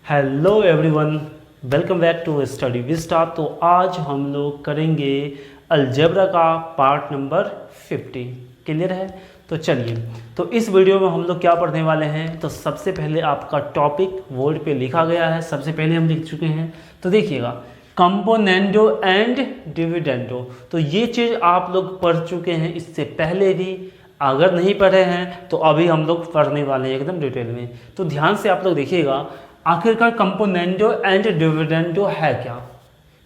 Hello everyone, welcome back to study with star. तो आज हम लोग करेंगे अलजेब्रा का पार्ट नंबर 50। क्लियर है? तो चलिए, तो इस वीडियो में हम लोग क्या पढ़ने वाले हैं। तो सबसे पहले आपका टॉपिक बोर्ड पे लिखा गया है, सबसे पहले हम लिख चुके हैं। तो देखिएगा, कंपोनेंडो एंड डिविडेंडो। तो ये चीज़ आप लोग पढ़ चुके हैं इससे पहले भी। अगर नहीं पढ़े हैं तो अभी हम लोग पढ़ने वाले हैं एकदम डिटेल में। तो ध्यान से आप लोग देखिएगा, आखिरकार कंपोनेंडो एंड डिविडेंडो है क्या।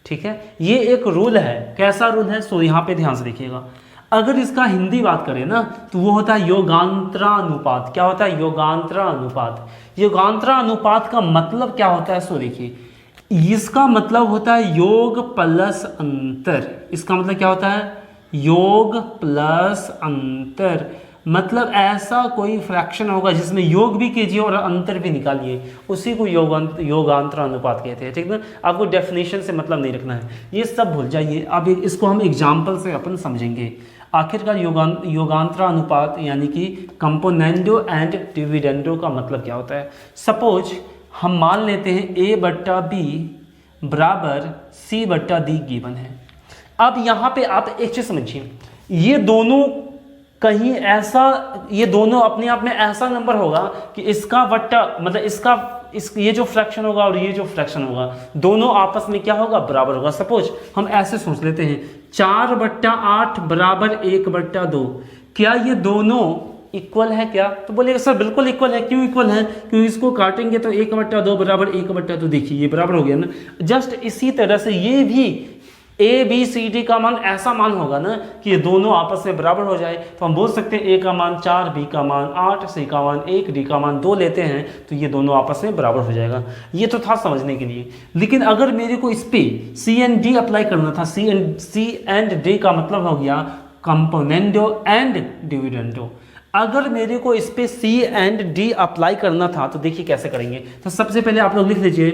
ठीक है, ये एक रूल है। कैसा रूल है? सो यहाँ पे ध्यान से देखिएगा। अगर इसका हिंदी बात करें ना तो वो होता है योगांतरानुपात। क्या होता है? योगांतरानुपात। योगांतरानुपात का मतलब क्या होता है? सो देखिए, इसका मतलब होता है योग प्लस अंतर। इसका मतलब क्या होता है? योग प्लस अंतर। मतलब ऐसा कोई फ्रैक्शन होगा जिसमें योग भी कीजिए और अंतर भी निकालिए, उसी को योगांतर अनुपात कहते हैं। ठीक है, आपको डेफिनेशन से मतलब नहीं रखना है, ये सब भूल जाइए। अब इसको हम एग्जाम्पल से अपन समझेंगे। आखिरकार योगांतर अनुपात यानी कि कंपोनेंडो एंड डिविडेंडो का मतलब क्या होता है। सपोज हम मान लेते हैं A/B बराबर C/D गिवन है। अब यहाँ पे आप एक चीज़ समझिए, ये दोनों कहीं ऐसा, ये दोनों अपने आप में ऐसा नंबर होगा कि इसका बट्टा मतलब ये जो फ्रैक्शन होगा और ये जो फ्रैक्शन होगा दोनों आपस में क्या होगा? बराबर होगा। सपोज हम ऐसे सोच लेते हैं 4/8 बराबर 1/2। क्या ये दोनों इक्वल है क्या? तो बोलिएगा सर बिल्कुल इक्वल है। क्यों इक्वल है? क्योंकि इसको काटेंगे तो 1/2 बराबर 1/2। देखिए ये बराबर हो गया ना। जस्ट इसी तरह से ये भी A, B, C, D का मान ऐसा मान होगा ना कि ये दोनों आपस में बराबर हो जाए। तो हम बोल सकते हैं A का मान 4, B का मान 8, C का मान 1, D का मान 2 लेते हैं तो ये दोनों आपस में बराबर हो जाएगा। ये तो था समझने के लिए। लेकिन अगर मेरे को इस पे C एंड D अप्लाई करना था, C एंड D का मतलब हो गया कंपोनेंडो एंड डिविडेंडो। अगर मेरे को इस पे C एंड D अप्लाई करना था तो देखिए कैसे करेंगे। तो सबसे पहले आप लोग लिख लीजिए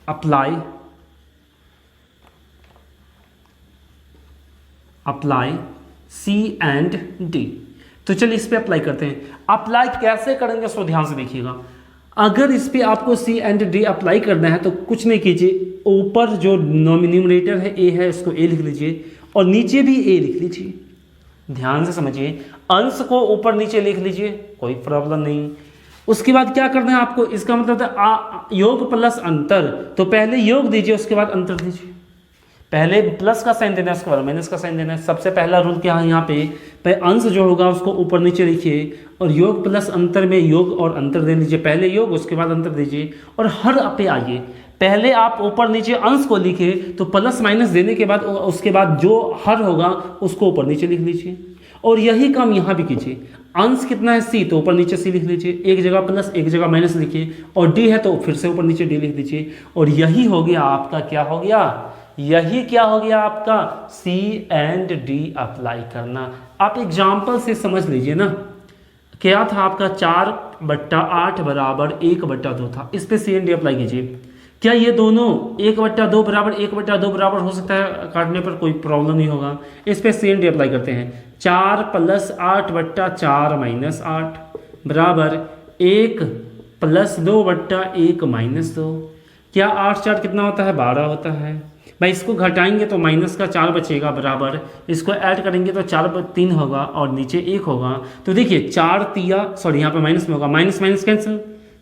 अप्लाई C एंड D। तो चलिए इस पे अप्लाई करते हैं। अप्लाई कैसे करेंगे सो ध्यान से देखिएगा। अगर इस पे आपको C एंड D अप्लाई करना है तो कुछ नहीं कीजिए, ऊपर जो न्यूमरेटर है A है उसको A लिख लीजिए और नीचे भी A लिख लीजिए। ध्यान से समझिए, अंश को ऊपर नीचे लिख लीजिए, कोई प्रॉब्लम नहीं। उसके बाद क्या करना है आपको? इसका मतलब है योग प्लस अंतर। तो पहले योग दीजिए, उसके बाद अंतर दीजिए। पहले प्लस का साइन देना है, उसके बाद माइनस का साइन देना है। सबसे पहला रूल क्या है यहाँ पे अंश जो होगा उसको ऊपर नीचे लिखिए और योग प्लस अंतर में योग और अंतर दे लीजिए। पहले योग उसके बाद अंतर दीजिए और हर पे आइए। पहले आप ऊपर नीचे अंश को लिखिए तो प्लस माइनस देने के बाद उसके बाद जो हर होगा उसको ऊपर नीचे लिख लीजिए। और यही काम यहाँ भी कीजिए। अंश कितना है? C, तो ऊपर नीचे C लिख लीजिए। एक जगह प्लस एक जगह माइनस लिखिए। और D है तो फिर से ऊपर नीचे D लिख दीजिए। और यही हो गया आपका, क्या हो गया? यही क्या हो गया आपका? C एंड D अप्लाई करना। आप एग्जाम्पल से समझ लीजिए ना। क्या था आपका? 4/8 बराबर 1/2 था। इस पे C एंड D अप्लाई कीजिए। क्या ये दोनों 1/2 बराबर 1/2 बराबर हो सकता है? काटने पर कोई प्रॉब्लम नहीं होगा। इस पे C एंड D अप्लाई करते हैं। 4 + 8/4 - 8 बराबर 1 + 2/1 - 2। क्या 8 4 कितना होता है? 12 होता है। भाई इसको घटाएंगे तो माइनस का 4 बचेगा बराबर, इसको ऐड करेंगे तो 4 3 होगा और नीचे 1 होगा। तो देखिए 4 तिया सॉरी यहाँ पे माइनस में होगा, माइनस माइनस कैंसिल,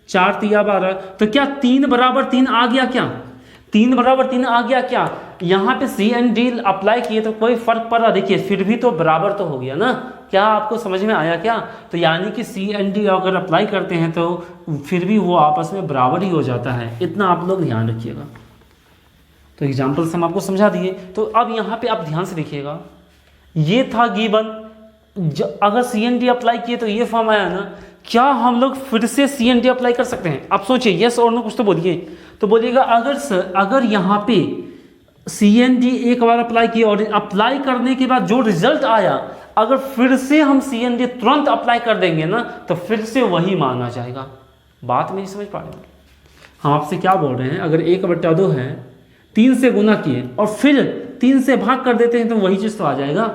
4 तिया 12। तो क्या 3 बराबर 3 आ गया? क्या 3 बराबर 3 आ गया? क्या यहाँ पे C एंड D अप्लाई किए तो कोई फर्क पड़ रहा? देखिए फिर भी तो बराबर तो हो गया ना। क्या आपको समझ में आया क्या? तो यानी कि C एंड D अगर अप्लाई करते हैं तो फिर भी वो आपस में बराबर ही हो जाता है। इतना आप लोग ध्यान रखिएगा। तो एग्जाम्पल से हम आपको समझा दिए। तो अब यहाँ पे आप ध्यान से देखिएगा, ये था गिवन। अगर C एंड D अप्लाई किए तो ये फॉर्म आया ना। क्या हम लोग फिर से C एंड D अप्लाई कर सकते हैं? आप सोचिए, यस और नो कुछ तो बोलिए। तो बोलिएगा अगर यहाँ पे C एंड D एक बार अप्लाई किए और अप्लाई करने के बाद जो रिजल्ट आया, अगर फिर से हम C एंड D तुरंत अप्लाई कर देंगे ना तो फिर से वही मान आ जाएगा। बात मेरी समझ पा रहे हैं? हम आपसे क्या बोल रहे हैं? अगर 1/2 है, 3 से गुना किए और फिर 3 से भाग कर देते हैं तो वही चीज़ तो आ जाएगा।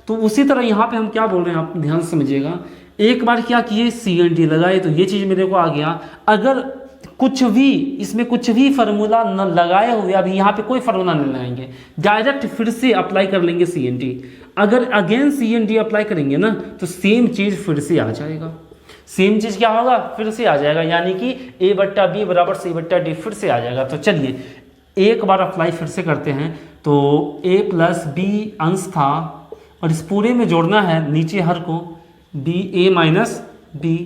तो उसी तरह यहाँ पे हम क्या बोल रहे हैं, आप ध्यान से समझिएगा। एक बार क्या किए? C एंड D लगाए तो ये चीज़ मेरे को आ गया। अगर कुछ भी इसमें कुछ भी फार्मूला न लगाए हुए अभी यहाँ पे कोई फार्मूला नहीं लगाएंगे, डायरेक्ट फिर से अप्लाई कर लेंगे CND। अगर अगेन CND अप्लाई करेंगे ना तो सेम चीज़ फिर से आ जाएगा, सेम चीज़ क्या होगा फिर से आ जाएगा, यानी कि A/B बराबर C/D फिर से आ जाएगा। तो चलिए एक बार अप्लाई फिर से करते हैं। तो A प्लस B अंश था और इस पूरे में जोड़ना है नीचे हर को BA माइनस B,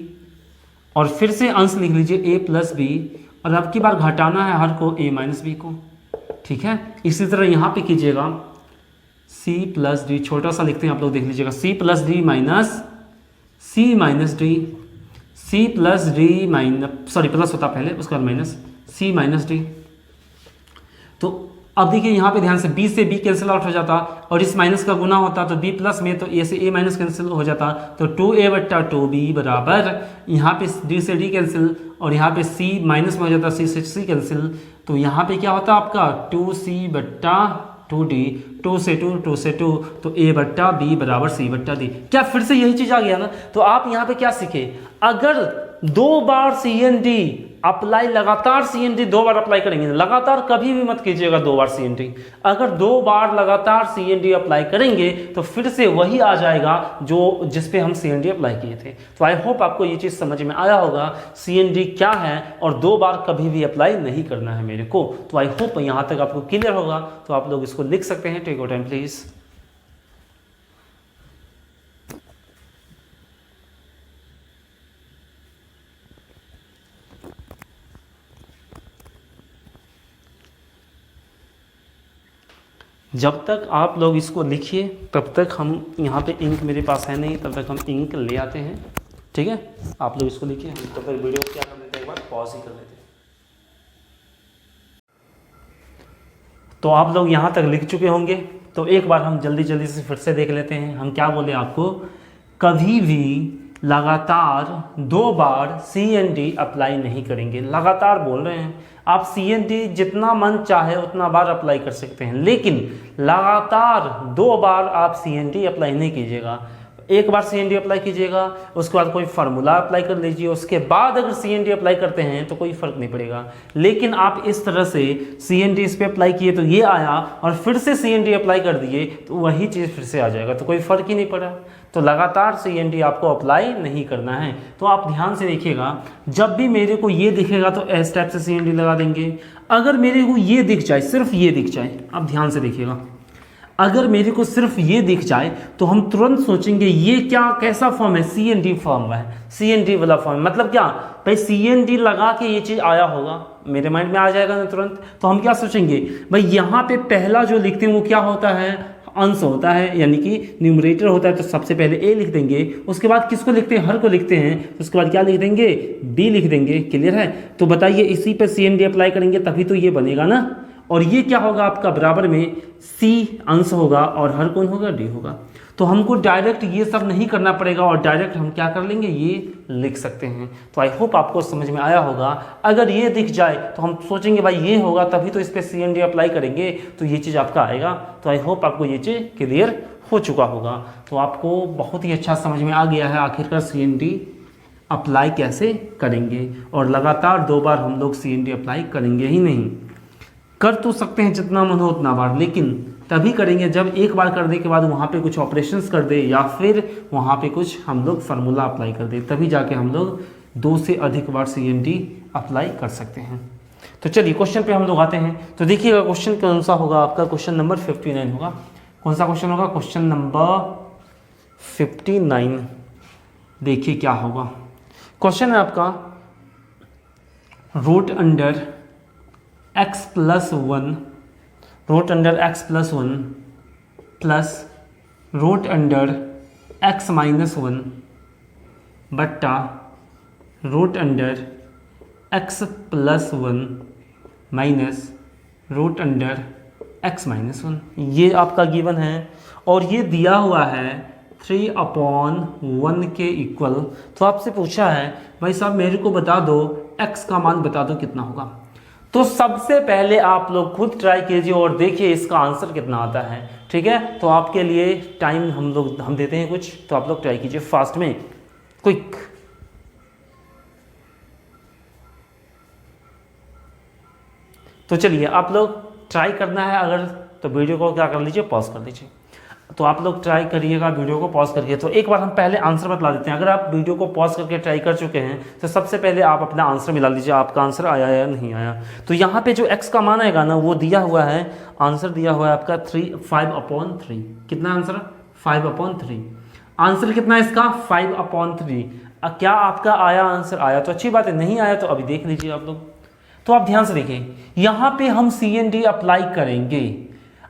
और फिर से अंश लिख लीजिए A प्लस B, और अब की बार घटाना है हर को A माइनस B को, ठीक है। इसी तरह यहाँ पे कीजिएगा C प्लस D, छोटा सा लिखते हैं आप लोग देख लीजिएगा, C plus D minus C minus D, C plus D minus plus होता पहले उसके बाद माइनस C माइनस D। तो अब देखिए यहाँ पे ध्यान से B से B कैंसिल आउट हो जाता और इस माइनस का गुना होता तो B प्लस में तो A से A माइनस कैंसिल हो जाता, तो 2A/2B बराबर यहाँ पे D से D कैंसिल और यहाँ पे C माइनस में हो जाता, C से C कैंसिल, तो यहाँ पे क्या होता आपका 2C/2D, 2 से 2, 2 से 2, तो A/B बराबर C/D। क्या फिर से यही चीज़ आ गया ना। तो आप यहाँ पे क्या सीखे, अगर 2 बार CND अप्लाई, लगातार CND 2 बार अप्लाई करेंगे, लगातार कभी भी मत कीजिएगा 2 बार CND। अगर 2 बार लगातार CND अप्लाई करेंगे तो फिर से वही आ जाएगा जो जिस पे हम CND अप्लाई किए थे। तो आई होप आपको ये चीज़ समझ में आया होगा CND क्या है और 2 बार कभी भी अप्लाई नहीं करना है मेरे को। तो आई होप यहाँ तक आपको क्लियर होगा। तो आप लोग इसको लिख सकते हैं, टेक योर टाइम प्लीज़। जब तक आप लोग इसको लिखिए तब तक हम यहाँ पे इंक मेरे पास है नहीं, तब तक हम इंक ले आते हैं, ठीक है। आप लोग इसको लिखिए, हम तो फिर वीडियो क्या कर लेते हैं, एक बार पॉज ही कर लेते हैं। तो आप लोग यहाँ तक लिख चुके होंगे, तो एक बार हम जल्दी जल्दी से फिर से देख लेते हैं। हम क्या बोले आपको, कभी भी लगातार 2 बार CND अप्लाई नहीं करेंगे। लगातार बोल रहे हैं, आप CND जितना मन चाहे उतना बार अप्लाई कर सकते हैं, लेकिन लगातार 2 बार आप CND अप्लाई नहीं कीजिएगा। एक बार CND अप्लाई कीजिएगा, उसके बाद कोई फार्मूला अप्लाई कर लीजिए, उसके बाद अगर CND अप्लाई करते हैं तो कोई फ़र्क नहीं पड़ेगा। लेकिन आप इस तरह से CND इस पर अप्लाई किए तो ये आया और फिर से CND अप्लाई कर दिए तो वही चीज़ फिर से आ जाएगा, तो कोई फ़र्क ही नहीं पड़ा। तो लगातार CND आपको अप्लाई नहीं करना है। तो आप ध्यान से देखिएगा, जब भी मेरे को ये दिखेगा तो इस टाइप से CND लगा देंगे। अगर मेरे को ये दिख जाए, सिर्फ ये दिख जाए, आप ध्यान से देखिएगा, अगर मेरे को सिर्फ ये दिख जाए तो हम तुरंत सोचेंगे ये क्या कैसा फॉर्म है, CND फॉर्म है, CND वाला फॉर्म। मतलब क्या भाई, CND लगा के ये चीज़ आया होगा, मेरे माइंड में आ जाएगा ना तुरंत। तो हम क्या सोचेंगे भाई, यहाँ पे पहला जो लिखते हैं वो क्या होता है, अंश होता है, यानी कि न्यूमरेटर होता है। तो सबसे पहले A लिख देंगे, उसके बाद किसको लिखते हैं, हर को लिखते हैं, उसके बाद क्या लिख देंगे, B लिख देंगे। क्लियर है। तो बताइए इसी पे CND अप्लाई करेंगे तभी तो ये बनेगा ना। और ये क्या होगा आपका, बराबर में C अंश होगा और हर कौन होगा, D होगा। तो हमको डायरेक्ट ये सब नहीं करना पड़ेगा और डायरेक्ट हम क्या कर लेंगे, ये लिख सकते हैं। तो आई होप आपको समझ में आया होगा। अगर ये दिख जाए तो हम सोचेंगे भाई ये होगा तभी तो इस पर CND अप्लाई करेंगे, तो ये चीज़ आपका आएगा। तो आई होप आपको ये चीज़ क्लियर हो चुका होगा। तो आपको बहुत ही अच्छा समझ में आ गया है आखिरकार CND अप्लाई कैसे करेंगे। और लगातार 2 बार हम लोग CND अप्लाई करेंगे ही नहीं, कर तो सकते हैं जितना मन हो उतना बार, लेकिन तभी करेंगे जब एक बार करने के बाद वहाँ पे कुछ ऑपरेशंस कर दे या फिर वहाँ पे कुछ हम लोग फार्मूला अप्लाई कर दे, तभी जाके हम लोग 2 से अधिक बार CND अप्लाई कर सकते हैं। तो चलिए क्वेश्चन पे हम लोग आते हैं। तो देखिएगा क्वेश्चन कौन सा होगा आपका, क्वेश्चन नंबर 59 होगा। कौन सा क्वेश्चन होगा, क्वेश्चन नंबर 59। देखिए क्या होगा, क्वेश्चन है आपका root under x plus 1 plus root under x minus 1 बट्टा root under x plus 1 minus root under x minus 1। ये आपका गिवन है और ये दिया हुआ है 3/1 के इक्वल। तो आपसे पूछा है भाई साहब मेरे को बता दो x का मान बता दो कितना होगा। तो सबसे पहले आप लोग खुद ट्राई कीजिए और देखिए इसका आंसर कितना आता है, ठीक है। तो आपके लिए टाइम हम देते हैं कुछ, तो आप लोग ट्राई कीजिए फास्ट में, क्विक। तो चलिए आप लोग ट्राई करना है अगर, तो वीडियो को क्या कर लीजिए, पॉज कर लीजिए। तो आप लोग ट्राई करिएगा वीडियो को पॉज करके। तो एक बार हम पहले आंसर बतला देते हैं। अगर आप वीडियो को पॉज करके ट्राई कर चुके हैं तो सबसे पहले आप अपना आंसर मिला लीजिए, आपका आंसर आया या नहीं आया। तो यहाँ पे जो x का मान आएगा ना वो दिया हुआ है, आंसर दिया हुआ है आपका 5/3। कितना आंसर? 5/3। आंसर कितना है इसका? 5/3। क्या आपका आया आंसर? आया तो अच्छी बात है, नहीं आया तो अभी देख लीजिए आप लोग। तो आप ध्यान से देखिए, यहाँ पे हम CND अप्लाई करेंगे।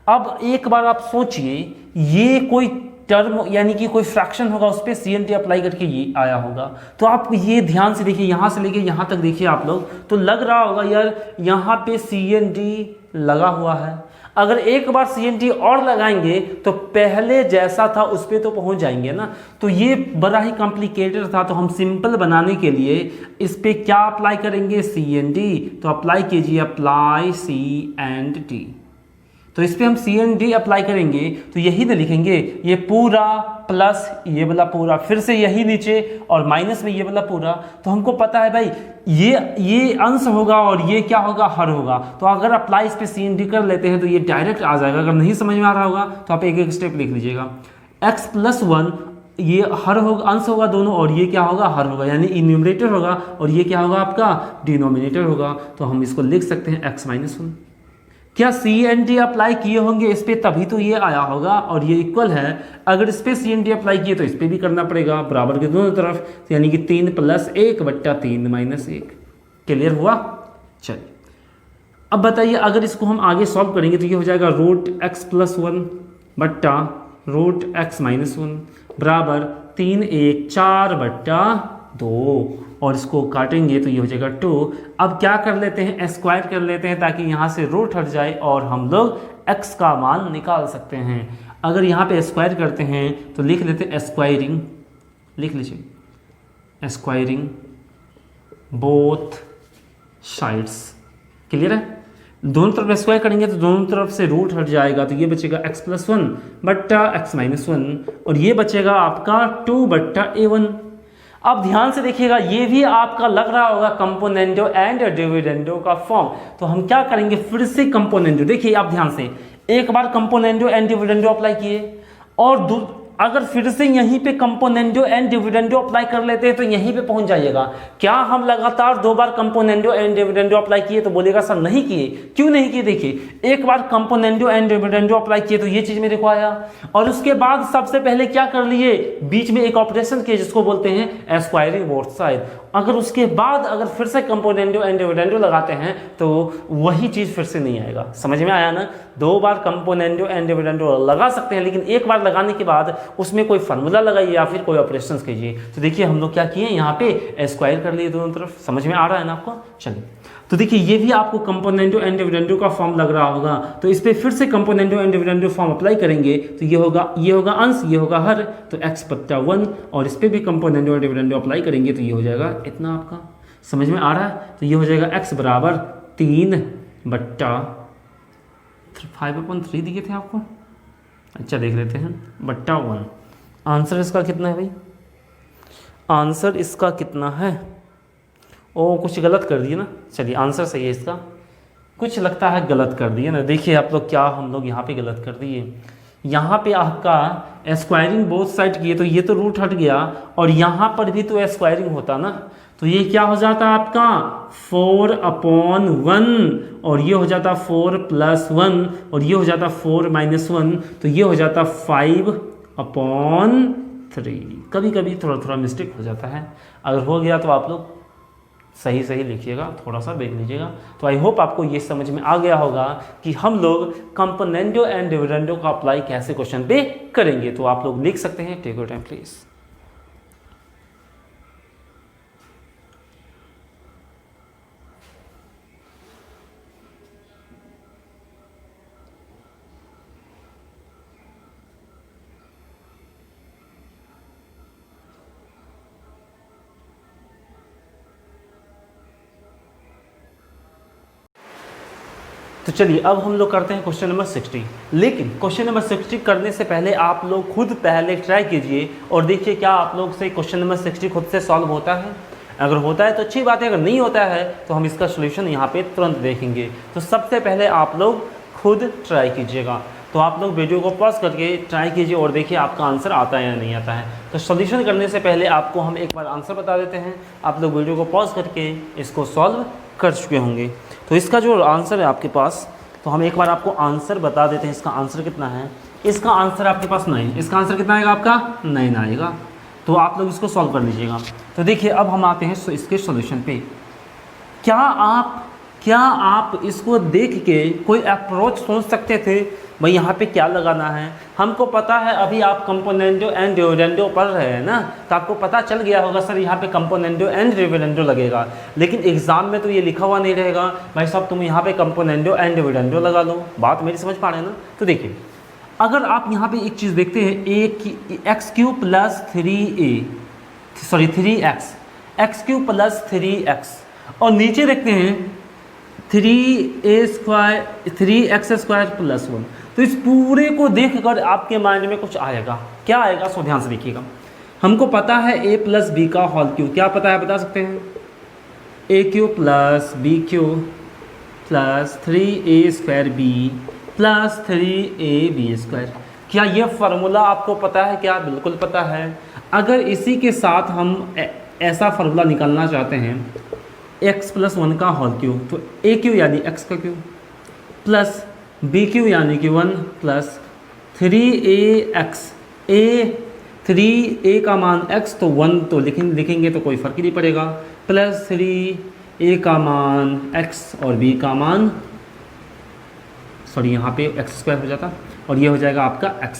अब एक बार आप सोचिए, ये कोई टर्म यानी कि कोई फ्रैक्शन होगा उस पर CND अप्लाई करके ये आया होगा। तो आप ये ध्यान से देखिए, यहाँ से लेके यहाँ तक देखिए आप लोग, तो लग रहा होगा यार यहाँ पे CND लगा हुआ है। अगर एक बार CND और लगाएंगे तो पहले जैसा था उस पर तो पहुँच जाएंगे ना। तो ये बड़ा ही कॉम्प्लिकेटेड था, तो हम सिंपल बनाने के लिए इस पर क्या अप्लाई करेंगे? CND। तो अप्लाई कीजिए, अप्लाई CND। तो इस पर हम CND अप्लाई करेंगे तो यही ना लिखेंगे, ये पूरा प्लस ये वाला पूरा, फिर से यही नीचे और माइनस में ये वाला पूरा। तो हमको पता है भाई ये अंश होगा और ये क्या होगा? हर होगा। तो अगर अप्लाई इस पर CND कर लेते हैं तो ये डायरेक्ट आ जाएगा। अगर नहीं समझ में आ रहा होगा तो आप एक एक स्टेप लिख लीजिएगा। x+1 ये हर होगा, अंश होगा दोनों, और ये क्या होगा? हर होगा, यानी न्यूमरेटर होगा, और ये क्या होगा? आपका डिनोमिनेटर होगा। तो हम इसको लिख सकते हैं x-1। क्या CND अप्लाई किए होंगे इस पर तभी तो ये आया होगा, और ये इक्वल है। अगर इस पर CND अप्लाई किए तो इस पर भी करना पड़ेगा, बराबर के दोनों तरफ, यानी कि 3 + 1/3 - 1। क्लियर हुआ? चलिए अब बताइए, अगर इसको हम आगे सॉल्व करेंगे तो ये हो जाएगा √x+1 बट्टा √x-1 बराबर 3 × 1 = 4/2, और इसको काटेंगे तो ये हो जाएगा 2। अब क्या कर लेते हैं? स्क्वायर कर लेते हैं ताकि यहाँ से रूट हट जाए और हम लोग x का मान निकाल सकते हैं। अगर यहाँ पे स्क्वायर करते हैं तो लिख लेते हैं स्क्वायरिंग, लिख लीजिए स्क्वायरिंग बोथ साइड्स। क्लियर है? दोनों तरफ स्क्वायर करेंगे तो दोनों तरफ से रूट हट जाएगा, तो ये बचेगा x+1 बट्टा x-1, और ये बचेगा आपका 2/a1। अब ध्यान से देखिएगा, ये भी आपका लग रहा होगा कंपोनेंडो एंड डिविडेंडो का फॉर्म। तो हम क्या करेंगे? फिर से कंपोनेंडो, देखिए आप ध्यान से, एक बार कंपोनेंडो एंड डिविडेंडो अप्लाई किए, और अगर फिर से यहीं पे कंपोनेंडो एंड डिविडेंडो अप्लाई कर लेते हैं तो यहीं पे पहुंच जाइएगा। क्या हम लगातार 2 बार कंपोनेंडो एंड डिविडेंडो अप्लाई किए? तो बोलेगा सर नहीं किए। क्यों नहीं किए? देखिए, एक बार कंपोनेंडो एंड डिविडेंडो अप्लाई किए तो ये चीज मेरे को आया, और उसके बाद सबसे पहले क्या कर लिए? बीच में एक ऑपरेशन किए जिसको बोलते हैं स्क्वायरिंग बोथ साइड। अगर उसके बाद अगर फिर से कंपोनेंडो एंड डिविडेंडो लगाते हैं तो वही चीज फिर से नहीं आएगा। समझ में आया ना? 2 बार कंपोनेंडो एंड डिविडेंडो लगा सकते हैं, लेकिन एक बार लगाने के बाद उसमें कोई फार्मूला लगाइए या फिर कोई ऑपरेशंस कीजिए। तो देखिए हम लोग क्या किए, यहाँ पे स्क्वायर कर लिए दोनों तरफ। समझ में आ रहा है ना आपको? चलिए, तो देखिए ये भी आपको कंपोनेंडो एंड डिविडेंडो का फॉर्म लग रहा होगा, तो इस पर फिर से componendo and dividendo form apply करेंगे तो ये होगा अंश, ये होगा हर, तो x/1, और इस पर भी कंपोनेंडो एंड डिविडेंडो अप्लाई करेंगे तो ये हो जाएगा इतना। आपका समझ में आ रहा है? तो ये हो जाएगा x बराबर 3/5/3 दिए थे आपको। अच्छा देख लेते हैं, /1। आंसर इसका कितना है भाई? आंसर इसका कितना है? ओ कुछ गलत कर दिए ना। चलिए आंसर सही है इसका, कुछ लगता है गलत कर दिए ना। देखिए आप लोग क्या हम लोग यहाँ पे गलत कर दिए। यहाँ पे आपका स्क्वायरिंग बोथ साइड किए तो ये तो रूट हट गया, और यहाँ पर भी तो स्क्वायरिंग होता ना, तो ये क्या हो जाता आपका 4/1, और ये हो जाता 4+1, और ये हो जाता 4-1, तो ये हो जाता 5/3। कभी कभी थोड़ा थोड़ा मिस्टेक हो जाता है, अगर हो गया तो आप लोग सही लिखिएगा, थोड़ा सा देख लीजिएगा। तो आई होप आपको ये समझ में आ गया होगा कि हम लोग कंपोनेंडो एंड डिविडेंडो का अप्लाई कैसे क्वेश्चन पे करेंगे। तो आप लोग लिख सकते हैं, टेक योर टाइम प्लीज। तो चलिए अब हम लोग करते हैं क्वेश्चन नंबर 60। लेकिन क्वेश्चन नंबर 60 करने से पहले आप लोग खुद पहले ट्राई कीजिए और देखिए क्या आप लोग से क्वेश्चन नंबर 60 खुद से सॉल्व होता है। अगर होता है तो अच्छी बात है, अगर नहीं होता है तो हम इसका सोल्यूशन यहाँ पे तुरंत देखेंगे। तो सबसे पहले आप लोग खुद ट्राई कीजिएगा। तो आप लोग वीडियो को पॉज करके ट्राई कीजिए और देखिए आपका आंसर आता है या नहीं आता है। तो सॉल्यूशन करने से पहले आपको हम एक बार आंसर बता देते हैं। आप लोग वीडियो को पॉज करके इसको सॉल्व कर चुके होंगे। तो इसका जो आंसर है आपके पास, तो हम एक बार आपको आंसर बता देते हैं। इसका आंसर कितना है? इसका आंसर आपके पास 9। इसका आंसर कितना आएगा आपका? 9 आएगा। तो आप लोग इसको सॉल्व कर लीजिएगा। तो देखिए अब हम आते हैं इसके सॉल्यूशन पे। क्या आप इसको देख के कोई अप्रोच सोच सकते थे भाई यहाँ पे क्या लगाना है? हमको पता है, अभी आप कंपोनेंडो एंड डिविडेंडो पढ़ रहे हैं ना, तो आपको पता चल गया होगा सर यहाँ पे कंपोनेंडो एंड डिविडेंडो लगेगा। लेकिन एग्जाम में तो ये लिखा हुआ नहीं रहेगा भाई साहब तुम यहाँ पे कंपोनेंडो एंड डिविडेंडो लगा लो। बात मेरी समझ पा रहे हैं ना? तो देखिए अगर आप यहाँ पे एक चीज़ देखते हैं, x³ plus 3x, x³ plus 3x, और नीचे देखते हैं 3x² प्लस 1। तो इस पूरे को देखकर आपके माइंड में कुछ आएगा। क्या आएगा? सो ध्यान से देखिएगा। हमको पता है a प्लस बी का होल क्यूब। क्या पता है? बता सकते हैं? a³ plus b³ plus 3a² b plus 3ab²। क्या ये फार्मूला आपको पता है? क्या बिल्कुल पता है। अगर इसी के साथ हम ऐसा फार्मूला निकालना चाहते हैं x प्लस 1 का होल क्यूब, तो a³ यानी x का क्यूब प्लस b³ यानी कि 1 प्लस 3ax, 3a का मान x तो 1 तो लिखेंगे तो कोई फ़र्क ही नहीं पड़ेगा, प्लस 3a का मान x और b का मान, सॉरी यहाँ पे x² हो जाता और ये हो जाएगा आपका x।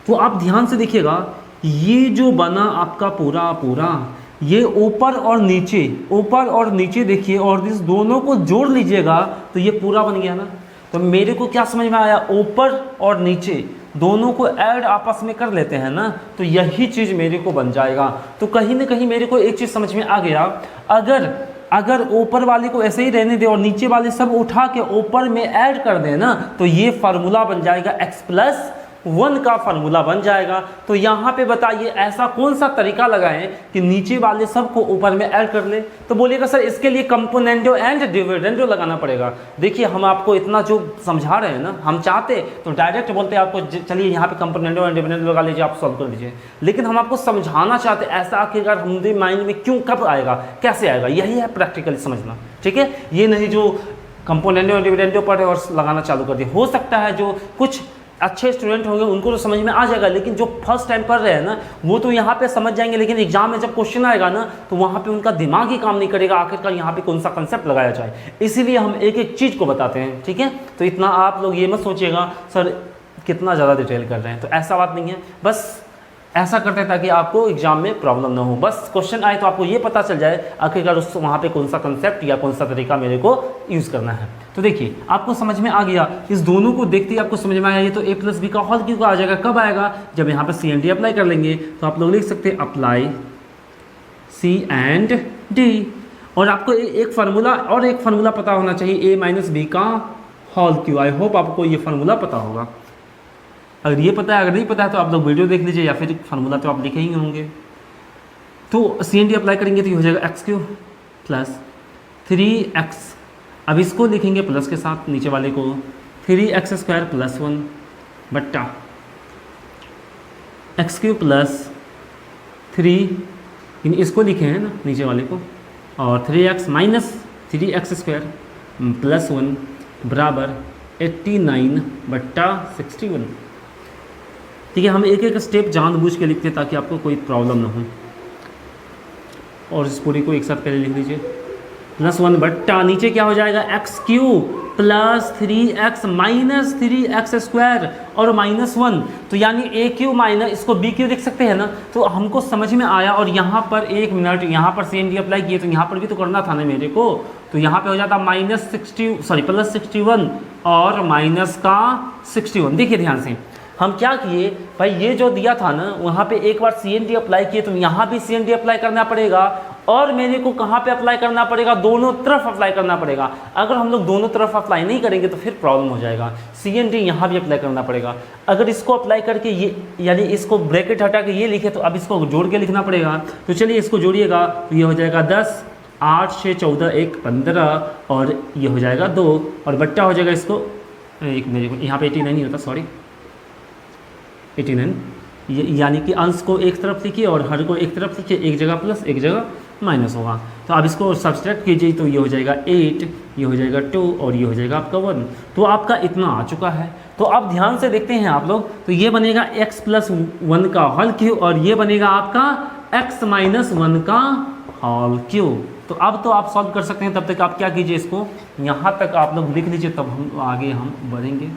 तो आप ध्यान से देखिएगा, ये जो बना आपका पूरा ये ऊपर और नीचे देखिए, और इस दोनों को जोड़ लीजिएगा तो ये पूरा बन गया ना। तो मेरे को क्या समझ में आया? ऊपर और नीचे दोनों को ऐड आपस में कर लेते हैं ना, तो यही चीज़ मेरे को बन जाएगा। तो कहीं ना कहीं मेरे को एक चीज़ समझ में आ गया, अगर ऊपर वाले को ऐसे ही रहने दे और नीचे वाले सब उठा के ऊपर में ऐड कर दें ना, तो ये फार्मूला बन जाएगा x प्लस 1 का फार्मूला बन जाएगा। तो यहाँ पे बताइए ऐसा कौन सा तरीका लगाएं कि नीचे वाले सब को ऊपर में ऐड कर ले? तो बोलिएगा सर इसके लिए कंपोनेंडो एंड डिविडेंडो लगाना पड़ेगा। देखिए हम आपको इतना जो समझा रहे हैं ना, हम चाहते तो डायरेक्ट बोलते आपको चलिए यहाँ पे कंपोनेंडो एंड डिविडेंडो लगा लीजिए, आप सॉल्व कर लीजिए। लेकिन हम आपको समझाना चाहते ऐसा आखिरकार हमारे माइंड में क्यों, कब आएगा, कैसे आएगा, यही है प्रैक्टिकली समझना। ठीक है, ये नहीं जो कंपोनेंडो एंड डिविडेंडो पढ़े और लगाना चालू कर दिए। हो सकता है जो कुछ अच्छे स्टूडेंट होंगे उनको तो समझ में आ जाएगा, लेकिन जो फर्स्ट टाइम पढ़ रहे हैं ना वो तो यहाँ पे समझ जाएंगे, लेकिन एग्जाम में जब क्वेश्चन आएगा ना तो वहाँ पे उनका दिमाग ही काम नहीं करेगा आखिरकार यहाँ पे कौन सा कंसेप्ट लगाया जाए। इसीलिए हम एक एक चीज़ को बताते हैं। ठीक है, तो इतना आप लोग ये मत सोचिएगा सर कितना ज़्यादा डिटेल कर रहे हैं, तो ऐसा बात नहीं है। बस ऐसा करते हैं ताकि आपको एग्जाम में प्रॉब्लम ना हो। बस क्वेश्चन आए तो आपको ये पता चल जाए आखिरकार उस वहाँ पे कौन सा कंसेप्ट या कौन सा तरीका मेरे को यूज़ करना है। तो देखिए आपको समझ में आ गया, इस दोनों को देखते ही आपको समझ में आया ये तो a प्लस बी का होल क्यूब आ जाएगा। कब आएगा? जब यहाँ पर सी एंड डी अप्लाई कर लेंगे। तो आप लोग लिख सकते हैं अप्लाई सी एंड डी। और आपको एक फार्मूला पता होना चाहिए a माइनस बी का होल क्यूब। आई होप आपको ये फार्मूला पता होगा। अगर ये पता है, अगर नहीं पता है तो आप लोग वीडियो देख लीजिए या फिर फार्मूला तो आप लिखे ही होंगे। तो सी एन डी अप्लाई करेंगे तो ये हो जाएगा x³ प्लस 3x, अब इसको लिखेंगे प्लस के साथ नीचे वाले को 3x² प्लस 1 बट्टा x³ प्लस 3, इसको लिखे हैं ना नीचे वाले को, और 3x माइनस 3x² प्लस 1 बराबर 89 बट्टा 61। ठीक है, हम एक एक स्टेप जानबूझ के लिखते हैं ताकि आपको कोई प्रॉब्लम ना हो। और इस पूरी को एक साथ पहले लिख लीजिए, प्लस 1 बट्टा नीचे क्या हो जाएगा x³ plus 3x minus 3x² और माइनस 1, तो यानी a³ माइनस इसको b³ लिख सकते हैं ना। तो हमको समझ में आया। और यहाँ पर एक मिनट, यहाँ पर सी एन डी अप्लाई किए तो यहाँ पर भी तो करना था ना मेरे को। तो यहाँ पे हो जाता प्लस 61 और माइनस का 61। देखिए ध्यान से, हम क्या किए भाई, ये जो दिया था ना वहाँ पे एक बार CND अप्लाई किए, तो यहाँ भी CND अप्लाई करना पड़ेगा, और मेरे को कहाँ पे अप्लाई करना पड़ेगा, दोनों तरफ अप्लाई करना पड़ेगा। अगर हम लोग दोनों तरफ अप्लाई नहीं करेंगे तो फिर प्रॉब्लम हो जाएगा। CND यहाँ भी अप्लाई करना पड़ेगा। अगर इसको अप्लाई करके ये, यानी इसको ब्रैकेट हटा के ये लिखे, तो अब इसको जोड़ के लिखना पड़ेगा। तो चलिए इसको जोड़िएगा, तो ये हो जाएगा 10, 8 6 14 1 15, और ये हो जाएगा 2, और बट्टा हो जाएगा इसको, एक मेरे को यहाँ पे 89 नहीं होता, सॉरी 89, यानी कि अंश को एक तरफ लिखिए और हर को एक तरफ लिखिए, एक जगह प्लस एक जगह माइनस होगा। तो अब इसको सब्सट्रैक्ट कीजिए, तो ये हो जाएगा 8, ये हो जाएगा 2, और ये हो जाएगा आपका 1। तो आपका इतना आ चुका है। तो अब ध्यान से देखते हैं आप लोग, तो ये बनेगा x + 1 का होल क्यूब, और ये बनेगा आपका x - 1 का होल क्यूब। तो अब तो आप सॉल्व कर सकते हैं। तब तक आप क्या कीजिए, इसको यहाँ तक आप लोग लिख लीजिए, तब हम आगे हम बढ़ेंगे।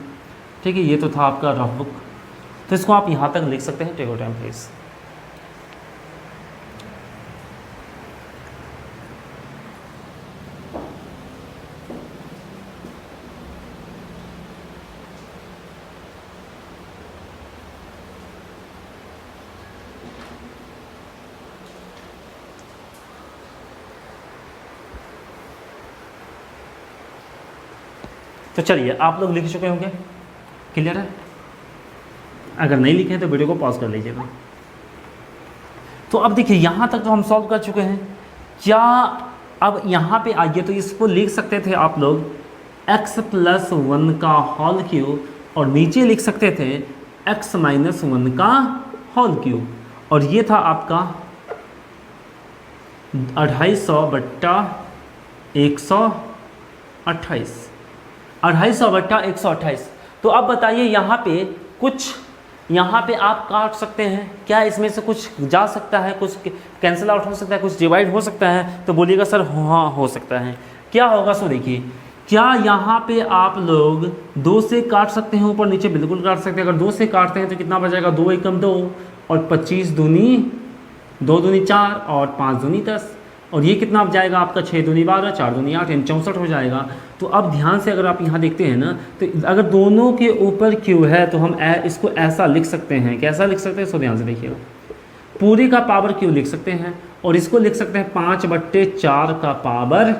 ठीक है, ये तो था आपका रफ बुक, तो इसको आप यहाँ तक लिख सकते हैं। Take your time please. तो चलिए, आप लोग लिख चुके होंगे, क्लियर है? अगर नहीं लिखे तो वीडियो को पॉज कर लीजिएगा। तो अब देखिए यहाँ तक तो हम सॉल्व कर चुके हैं। क्या अब यहाँ पे आइए, तो इसको लिख सकते थे आप लोग x + 1 का होल क्यूब, और नीचे लिख सकते थे x - 1 का होल क्यूब, और ये था आपका 250 बट्टा 128, 250 बट्टा 128। तो अब बताइए, यहाँ पे कुछ, यहाँ पे आप काट सकते हैं क्या? इसमें से कुछ जा सकता है, कुछ कैंसिल आउट हो सकता है, कुछ डिवाइड हो सकता है? तो बोलिएगा सर हाँ हो सकता है। क्या होगा? सो देखिए, क्या यहाँ पे आप लोग 2 से काट सकते हैं ऊपर नीचे? बिल्कुल काट सकते हैं। अगर 2 से काटते हैं तो कितना बचेगा? 2 एकम 2, और 25 दूनी 2 दूनी 4, और 5 दूनी 10, और ये कितना अब जाएगा आपका? 6 दूनी 12, 4 दूनी 8, यानी 64 हो जाएगा। तो अब ध्यान से अगर आप यहाँ देखते हैं ना, तो अगर दोनों के ऊपर क्यू है तो हम इसको ऐसा लिख सकते हैं। कैसा लिख सकते हैं? इसको ध्यान से देखिएगा, पूरे का पावर क्यू लिख सकते हैं, और इसको लिख सकते हैं 5/4 का पावर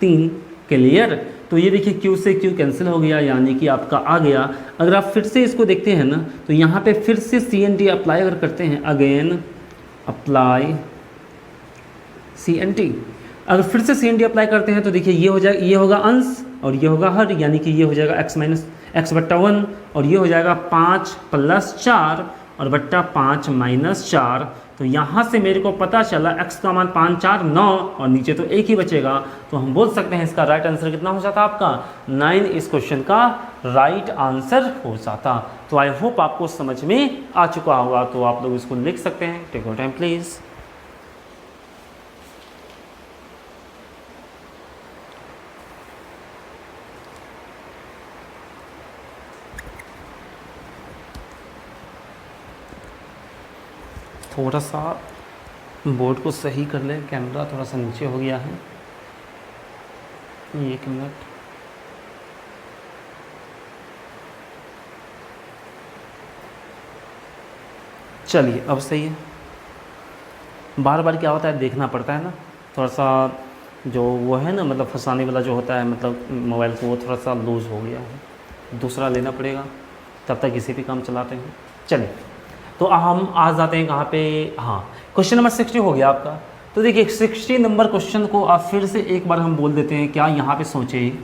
3। क्लियर? तो ये देखिए, क्यू से क्यू कैंसिल हो गया, यानी कि आपका आ गया। अगर आप फिर से इसको देखते हैं ना, तो यहाँ पे फिर से CND अप्लाई अगर करते हैं, अगेन अप्लाई CND, अगर फिर से CND अप्लाई करते हैं तो देखिए ये हो जाएगा, ये होगा अंश और ये होगा हर, यानी कि ये हो जाएगा x/1, और ये हो जाएगा 5 + 4 और बट्टा 5 - 4। तो यहाँ से मेरे को पता चला x का मान 5 4 9, और नीचे तो 1 ही बचेगा। तो हम बोल सकते हैं इसका राइट आंसर कितना हो जाता आपका? 9 इस क्वेश्चन का राइट आंसर हो जाता। तो आई होप आपको समझ में आ चुका होगा। तो आप लोग इसको लिख सकते हैं। Take your time please. थोड़ा सा बोर्ड को सही कर ले, कैमरा थोड़ा सा नीचे हो गया है। 1 मिनट। चलिए, अब सही है। बार बार क्या होता है, देखना पड़ता है ना, थोड़ा सा जो वो है ना, मतलब फंसाने वाला जो होता है, मतलब मोबाइल को, वो थोड़ा सा लूज़ हो गया है, दूसरा लेना पड़ेगा, तब तक इसी पे काम चलाते हैं। चलिए, तो हम आ जाते हैं कहाँ पे? हाँ, क्वेश्चन नंबर 60 हो गया आपका। तो देखिए 60 नंबर क्वेश्चन को आप फिर से एक बार हम बोल देते हैं। क्या यहाँ पे सोचे,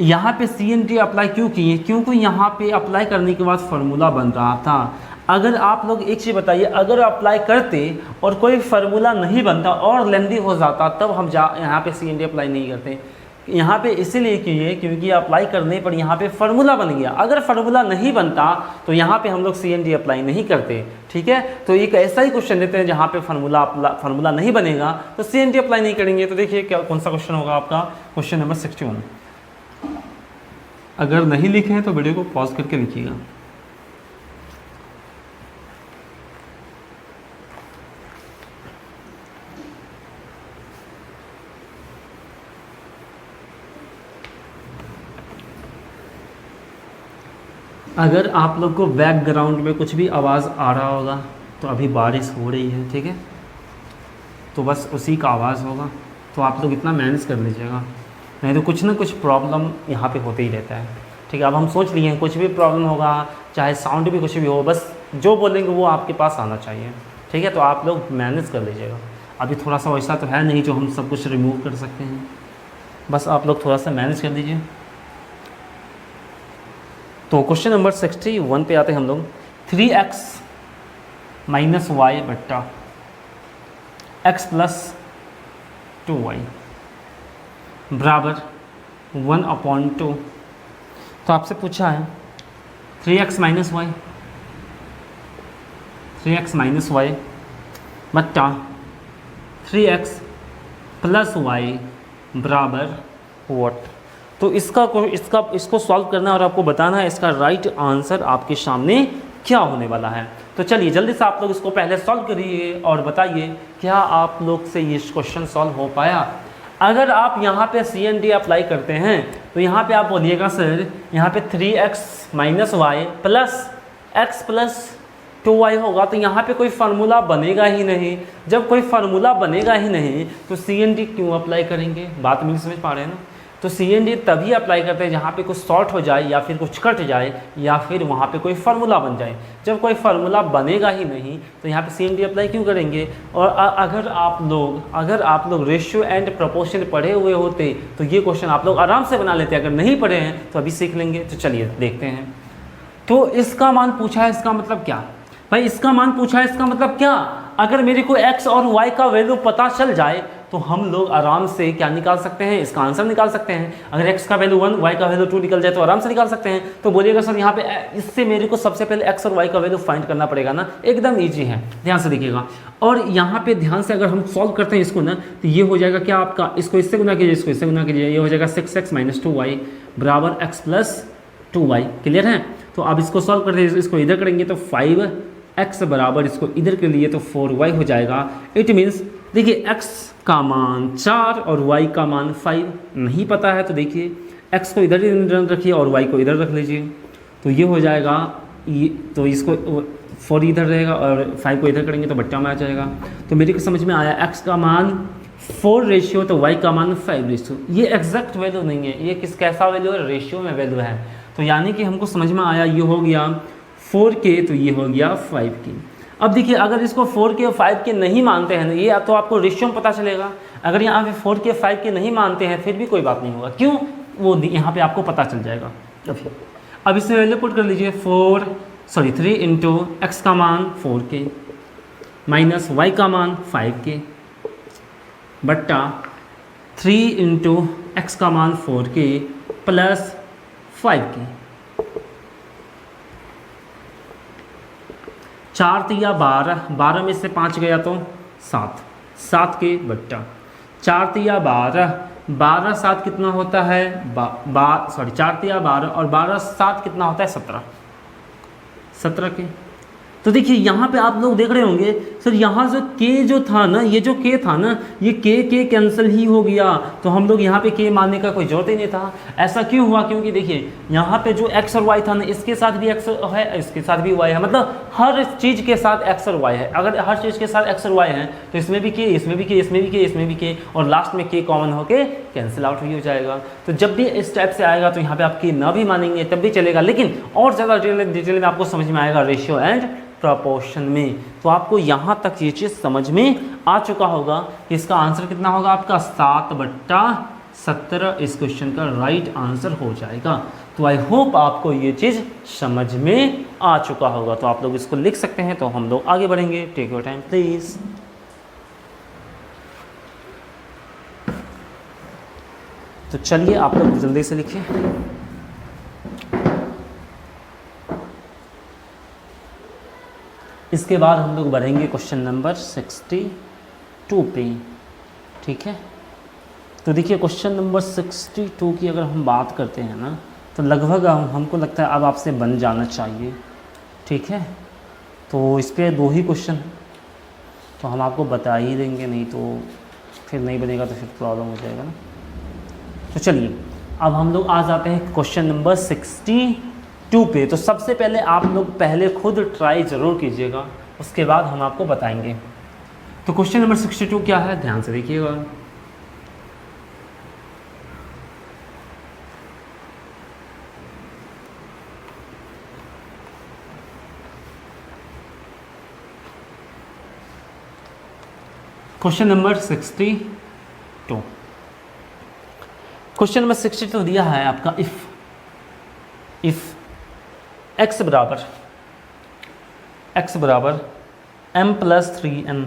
यहाँ पे CND अप्लाई क्यों किए? क्योंकि यहाँ पे अप्लाई करने के बाद फार्मूला बन रहा था। अगर आप लोग एक चीज़ बताइए, अगर अप्लाई करते और कोई फार्मूला नहीं बनता और लेंदी हो जाता, तब हम यहाँ पे CND अप्लाई नहीं करते। यहाँ पे इसीलिए किए क्योंकि अप्लाई करने पर यहाँ पे फार्मूला बन गया। अगर फार्मूला नहीं बनता तो यहाँ पे हम लोग CND अप्लाई नहीं करते। ठीक है, तो एक ऐसा ही क्वेश्चन देते हैं जहाँ पे फार्मूला नहीं बनेगा तो CND अप्लाई नहीं करेंगे। तो देखिए क्या कौन सा क्वेश्चन होगा आपका? Question number 61। अगर नहीं लिखे हैं तो वीडियो को पॉज करके लिखिएगा। अगर आप लोग को बैकग्राउंड में कुछ भी आवाज़ आ रहा होगा तो अभी बारिश हो रही है, ठीक है, तो बस उसी का आवाज़ होगा, तो आप लोग इतना मैनेज कर लीजिएगा, नहीं तो कुछ ना कुछ प्रॉब्लम यहाँ पे होते ही रहता है, ठीक है। अब हम सोच लिए हैं कुछ भी प्रॉब्लम होगा, चाहे साउंड भी कुछ भी हो, बस जो बोलेंगे वो आपके पास आना चाहिए, ठीक है, तो आप लोग मैनेज कर लीजिएगा। अभी थोड़ा सा वैसा तो है नहीं जो हम सब कुछ रिमूव कर सकते हैं, बस आप लोग थोड़ा सा मैनेज कर दीजिए। तो क्वेश्चन नंबर 61 पे आते हैं हम लोग। 3x माइनस वाई बट्टा x प्लस 2y बराबर 1/2। तो आपसे पूछा है 3x minus Y, 3x minus Y बट्टा 3x प्लस वाई बराबर वॉट। तो इसको सॉल्व करना है और आपको बताना है इसका राइट आंसर आपके सामने क्या होने वाला है। तो चलिए जल्दी से आप लोग इसको पहले सॉल्व करिए और बताइए क्या आप लोग से ये क्वेश्चन सॉल्व हो पाया। अगर आप यहाँ पे सी एंड डी अप्लाई करते हैं तो यहाँ पे आप बोलिएगा सर यहाँ पे 3x minus Y plus x plus 2y होगा, तो यहाँ पे कोई फार्मूला बनेगा ही नहीं। जब कोई फार्मूला बनेगा ही नहीं तो सी एंड डी क्यों अप्लाई करेंगे, बात नहीं समझ पा रहे हैं ना। तो सी एन डी तभी अप्लाई करते हैं जहाँ पे कुछ शॉर्ट हो जाए या फिर कुछ कट जाए या फिर वहाँ पे कोई फार्मूला बन जाए। जब कोई फार्मूला बनेगा ही नहीं तो यहाँ पे सी एन डी अप्लाई क्यों करेंगे। और अगर आप लोग रेशियो एंड प्रोपोर्शन पढ़े हुए होते तो ये क्वेश्चन आप लोग आराम से बना लेते। अगर नहीं पढ़े हैं तो अभी सीख लेंगे। तो चलिए देखते हैं। तो इसका मान पूछा है, इसका मतलब क्या भाई, इसका मान पूछा है, इसका मतलब क्या। अगर मेरे को x और y का वैल्यू पता चल जाए तो हम लोग आराम से क्या निकाल सकते हैं, इसका आंसर निकाल सकते हैं। अगर x का वैल्यू 1, y का वैल्यू 2 निकल जाए तो आराम से निकाल सकते हैं। तो बोलिएगा सर यहाँ पे इससे मेरे को सबसे पहले x और y का वैल्यू फाइंड करना पड़ेगा ना, एकदम ईजी है, ध्यान से देखिएगा। और यहाँ पे ध्यान से अगर हम सॉल्व करते हैं इसको ना तो ये हो जाएगा क्या आपका, इसको इससे गुना कीजिए, इसको इससे गुना कीजिए, ये हो जाएगा 6x माइनस 2y बराबर x प्लस 2y। क्लियर है। तो अब इसको सॉल्व करते हैं, इसको इधर करेंगे तो 5x बराबर इसको इधर के लिए तो 4y हो जाएगा। इट मीन्स देखिए x का मान 4 और y का मान 5 नहीं पता है, तो देखिए x को इधर रखिए और y को इधर रख लीजिए, तो ये हो जाएगा ये, तो इसको 4 इधर रहेगा और 5 को इधर करेंगे तो बट्टा में आ जाएगा। तो मेरे को समझ में आया x का मान 4 रेशियो तो y का मान 5 रेशियो। ये एग्जैक्ट वैल्यू नहीं है, ये कैसा वैल्यू है, रेशियो में वैल्यू है। तो यानी कि हमको समझ में आया, ये हो गया 4k तो ये हो गया 5k। अब देखिए अगर इसको 4k और 5k नहीं मानते हैं, ये तो आपको रेशियो में पता चलेगा। अगर यहाँ पे 4k 5k नहीं मानते हैं फिर भी कोई बात नहीं होगा, क्यों, वो यहाँ पे आपको पता चल जाएगा। अब इसमें वैल्यू पुट कर लीजिए 3 इंटू एक्स का मान 4k माइनस वाई का मान 5k बट्टा 3 इंटू एक्स का मान 4k प्लस 5k। 4 तिया 12, 12 में से 5 गया तो 7 के बट्टा 4 तिया 12, 12 7 कितना होता है 4 तिया 12 और 12 7 कितना होता है 17 के। तो देखिए यहाँ पे आप लोग देख रहे होंगे सर यहाँ जो k जो था ना, ये जो k था ना, ये k कैंसिल ही हो गया, तो हम लोग यहाँ पे k मानने का कोई जरूरत ही नहीं था। ऐसा क्यों हुआ, क्योंकि देखिए यहाँ पे जो x और y था ना, इसके साथ भी x है, इसके साथ भी y है, मतलब हर चीज़ के साथ x और y है। अगर हर चीज़ के साथ x और y है तो इसमें भी k, इसमें भी k, इसमें भी k, इसमें भी k, और लास्ट में k कॉमन होके कैंसिल आउट भी हो जाएगा। तो जब भी इस टाइप से आएगा तो यहाँ पे आप k ना भी मानेंगे तब भी चलेगा, लेकिन और ज़्यादा डिटेल में आपको समझ में आएगा रेशियो एंड प्रपोर्शन में। तो आपको यहाँ तक ये चीज़ समझ में आ चुका होगा कि इसका आंसर कितना होगा आपका 7/17 इस क्वेश्चन का राइट आंसर हो जाएगा। तो आई होप आपको ये चीज़ समझ में आ चुका होगा। तो आप लोग इसको लिख सकते हैं। तो हम लोग आगे बढ़ेंगे, टेक योर टाइम प्लीज़। तो चलिए आप लोग जल्दी से लिखिए। इसके बाद हम लोग बढ़ेंगे क्वेश्चन नंबर 62 पे, ठीक है। तो देखिए क्वेश्चन नंबर 62 की अगर हम बात करते हैं ना तो लगभग हमको लगता है अब आपसे बन जाना चाहिए, ठीक है। तो इस पर 2 ही क्वेश्चन हैं तो हम आपको बता ही देंगे, नहीं तो फिर नहीं बनेगा तो फिर प्रॉब्लम हो जाएगा ना। तो चलिए अब हम लोग आ जाते हैं क्वेश्चन नंबर 63 2 पे। तो सबसे पहले आप लोग पहले खुद ट्राई ज़रूर कीजिएगा, उसके बाद हम आपको बताएंगे। तो क्वेश्चन नंबर 62 क्या है, ध्यान से देखिएगा। क्वेश्चन नंबर 62, क्वेश्चन नंबर 62 दिया है आपका, इफ x बराबर m प्लस 3n